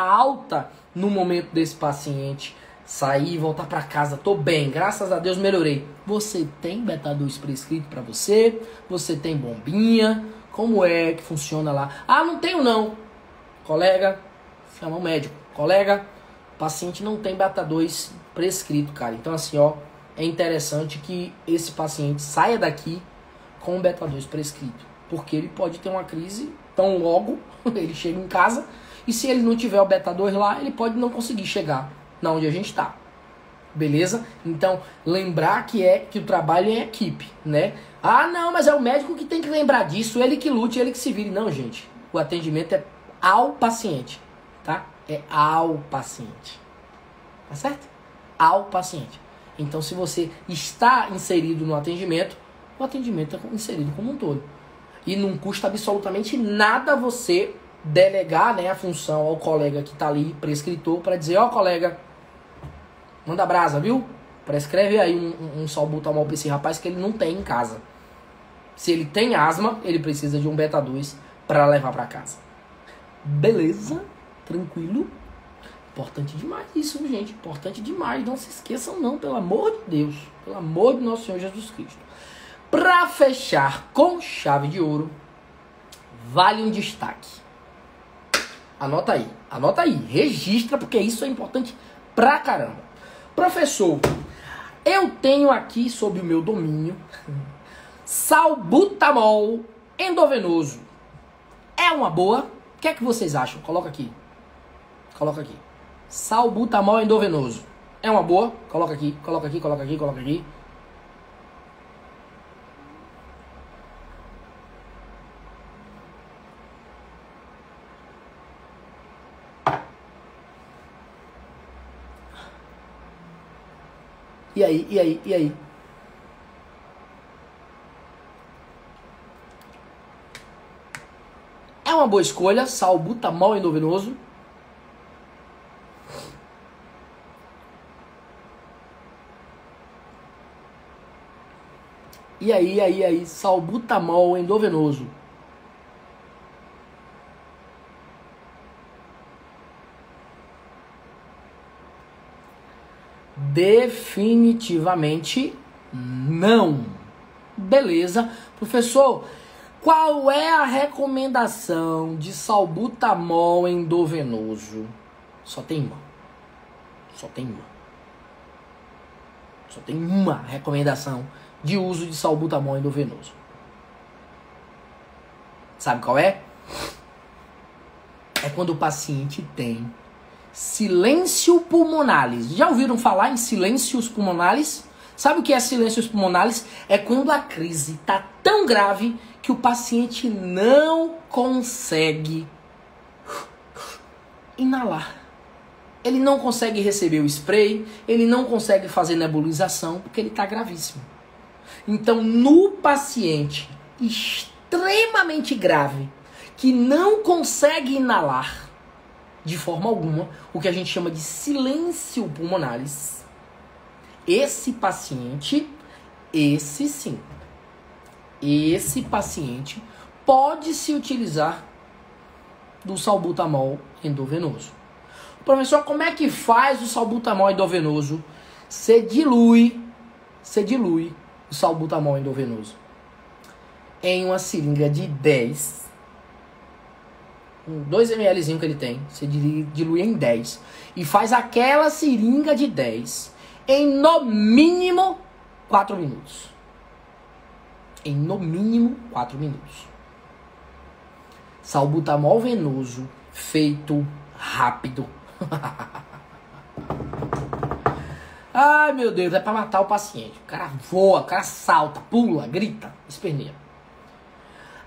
alta no momento desse paciente. Sair, voltar para casa, tô bem, graças a Deus melhorei. Você tem beta-2 prescrito para você? Você tem bombinha? Como é que funciona lá? Ah, não tenho não. Colega, chama o médico. Colega, o paciente não tem beta-2 prescrito, cara. Então assim, ó, é interessante que esse paciente saia daqui com o beta-2 prescrito, porque ele pode ter uma crise tão logo ele chega em casa, e se ele não tiver o beta-2 lá, ele pode não conseguir chegar na onde a gente está. Beleza? Então, lembrar que o trabalho é em equipe, né? Ah, não, mas é o médico que tem que lembrar disso, ele que lute, ele que se vire. Não, gente. O atendimento é ao paciente, tá? É ao paciente. Tá certo? Ao paciente. Então, se você está inserido no atendimento, o atendimento é inserido como um todo. E não custa absolutamente nada você delegar, né, a função ao colega que está ali, prescritor, para dizer, ó, colega, manda brasa, viu? Prescreve aí um salbutamol para esse rapaz que ele não tem em casa. Se ele tem asma, ele precisa de um beta-2 para levar para casa. Beleza? Tranquilo? Importante demais isso, gente. Importante demais. Não se esqueçam não, pelo amor de Deus. Pelo amor de nosso Senhor Jesus Cristo. Para fechar com chave de ouro, vale um destaque. Anota aí. Registra, porque isso é importante pra caramba. Professor, eu tenho aqui sob o meu domínio salbutamol endovenoso. É uma boa? O que é que vocês acham? Coloca aqui. Salbutamol endovenoso. É uma boa? Coloca aqui. E aí? É uma boa escolha, salbutamol endovenoso. E aí, salbutamol endovenoso. Definitivamente não. Beleza. Professor, qual é a recomendação de salbutamol endovenoso? Só tem uma recomendação de uso de salbutamol endovenoso. Sabe qual é? É quando o paciente tem silêncio pulmonalis. Já ouviram falar em silêncios pulmonalis? Sabe o que é silêncios pulmonalis? É quando a crise está tão grave que o paciente não consegue inalar. Ele não consegue receber o spray, ele não consegue fazer nebulização, porque ele está gravíssimo. Então, no paciente extremamente grave, que não consegue inalar de forma alguma, o que a gente chama de silêncio pulmonalis, esse paciente pode se utilizar do salbutamol endovenoso. Professor, como é que faz o salbutamol endovenoso? Você dilui o salbutamol endovenoso em uma seringa de 10, 2 mlzinho que ele tem, você dilui em 10 e faz aquela seringa de 10 em no mínimo 4 minutos. Em no mínimo 4 minutos. Salbutamol venoso feito rápido. Ai, meu Deus, é pra matar o paciente. O cara voa, o cara salta, pula, grita, esperneia.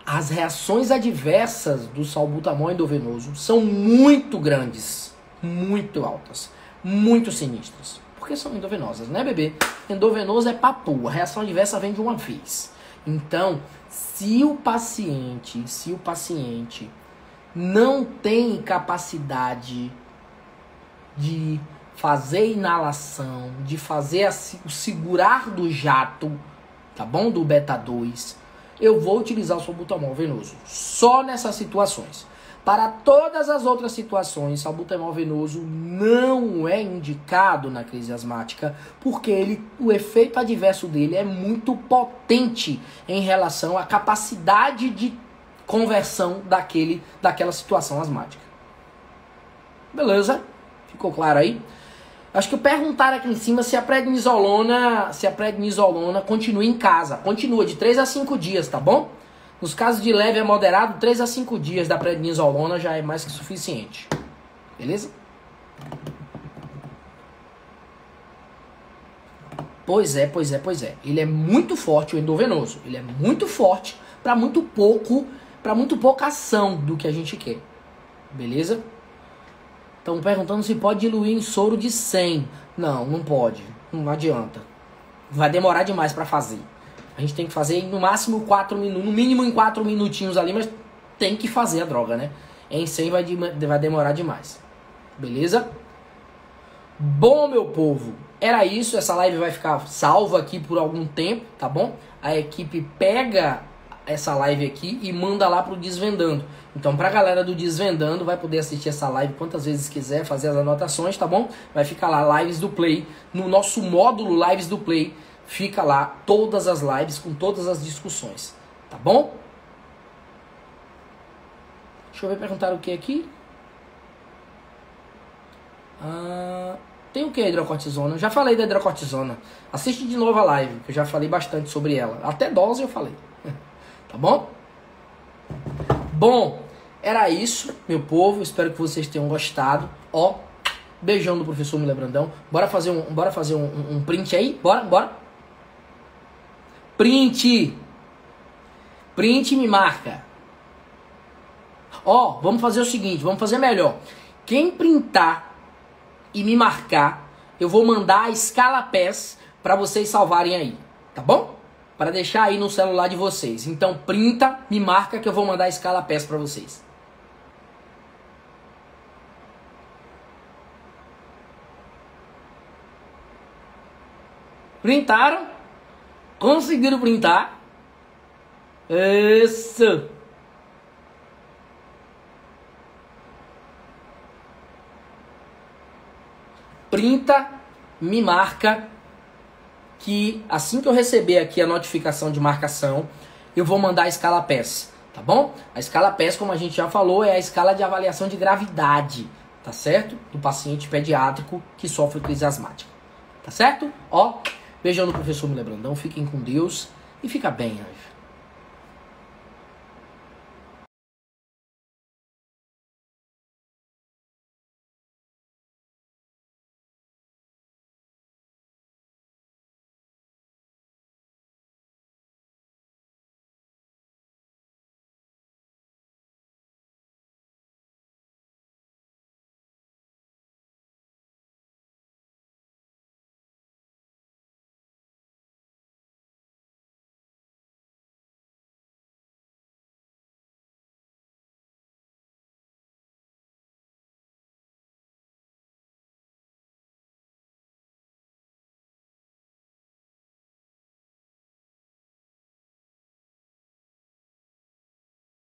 As reações adversas do salbutamol endovenoso são muito grandes, muito altas, muito sinistras. Porque são endovenosas, né, bebê? Endovenoso é papu, a reação adversa vem de uma vez. Então, se o paciente não tem capacidade de fazer inalação, de fazer o segurar do jato, tá bom? Do beta-2, eu vou utilizar o salbutamol venoso. Só nessas situações. Para todas as outras situações, salbutamol venoso não é indicado na crise asmática, porque o efeito adverso dele é muito potente em relação à capacidade de conversão daquela situação asmática. Beleza? Ficou claro aí? Acho que perguntaram aqui em cima se a prednisolona continua em casa. Continua de 3 a 5 dias, tá bom? Nos casos de leve a moderado, 3 a 5 dias da prednisolona já é mais que suficiente. Beleza? Pois é. Ele é muito forte, o endovenoso. Ele é muito forte para muito pouca ação do que a gente quer. Beleza? Estão perguntando se pode diluir em soro de 100. Não, não pode. Não adianta. Vai demorar demais para fazer. A gente tem que fazer no máximo 4 minutos, no mínimo em 4 minutinhos ali, mas tem que fazer a droga, né? Em 100 vai demorar demais. Beleza? Bom, meu povo, era isso. Essa live vai ficar salva aqui por algum tempo, tá bom? A equipe pega essa live aqui e manda lá pro Desvendando. Então, pra galera do Desvendando, vai poder assistir essa live quantas vezes quiser, fazer as anotações, tá bom? Vai ficar lá, Lives do Play. No nosso módulo Lives do Play, fica lá todas as lives com todas as discussões, tá bom? Deixa eu ver, perguntar o que aqui? Tem o que hidrocortisona? Eu já falei da hidrocortisona. Assiste de novo a live, que eu já falei bastante sobre ela. Até dose eu falei. Tá bom? Bom, era isso, meu povo. Espero que vocês tenham gostado. Ó, beijão do professor Miller Brandão. Bora fazer um print aí? Bora. Print e me marca. Ó, vamos fazer o seguinte, vamos fazer melhor. Quem printar e me marcar, eu vou mandar a escala PES para vocês salvarem aí, tá bom? Para deixar aí no celular de vocês. Então printa, me marca que eu vou mandar a escala PES para vocês. Printaram? Conseguiram printar? Isso! Printa, me marca, que assim que eu receber aqui a notificação de marcação, eu vou mandar a escala PES, tá bom? A escala PES, como a gente já falou, é a escala de avaliação de gravidade, tá certo? Do paciente pediátrico que sofre crise asmática, tá certo? Ó, beijão do professor Miller Brandão, fiquem com Deus e fica bem, anjo.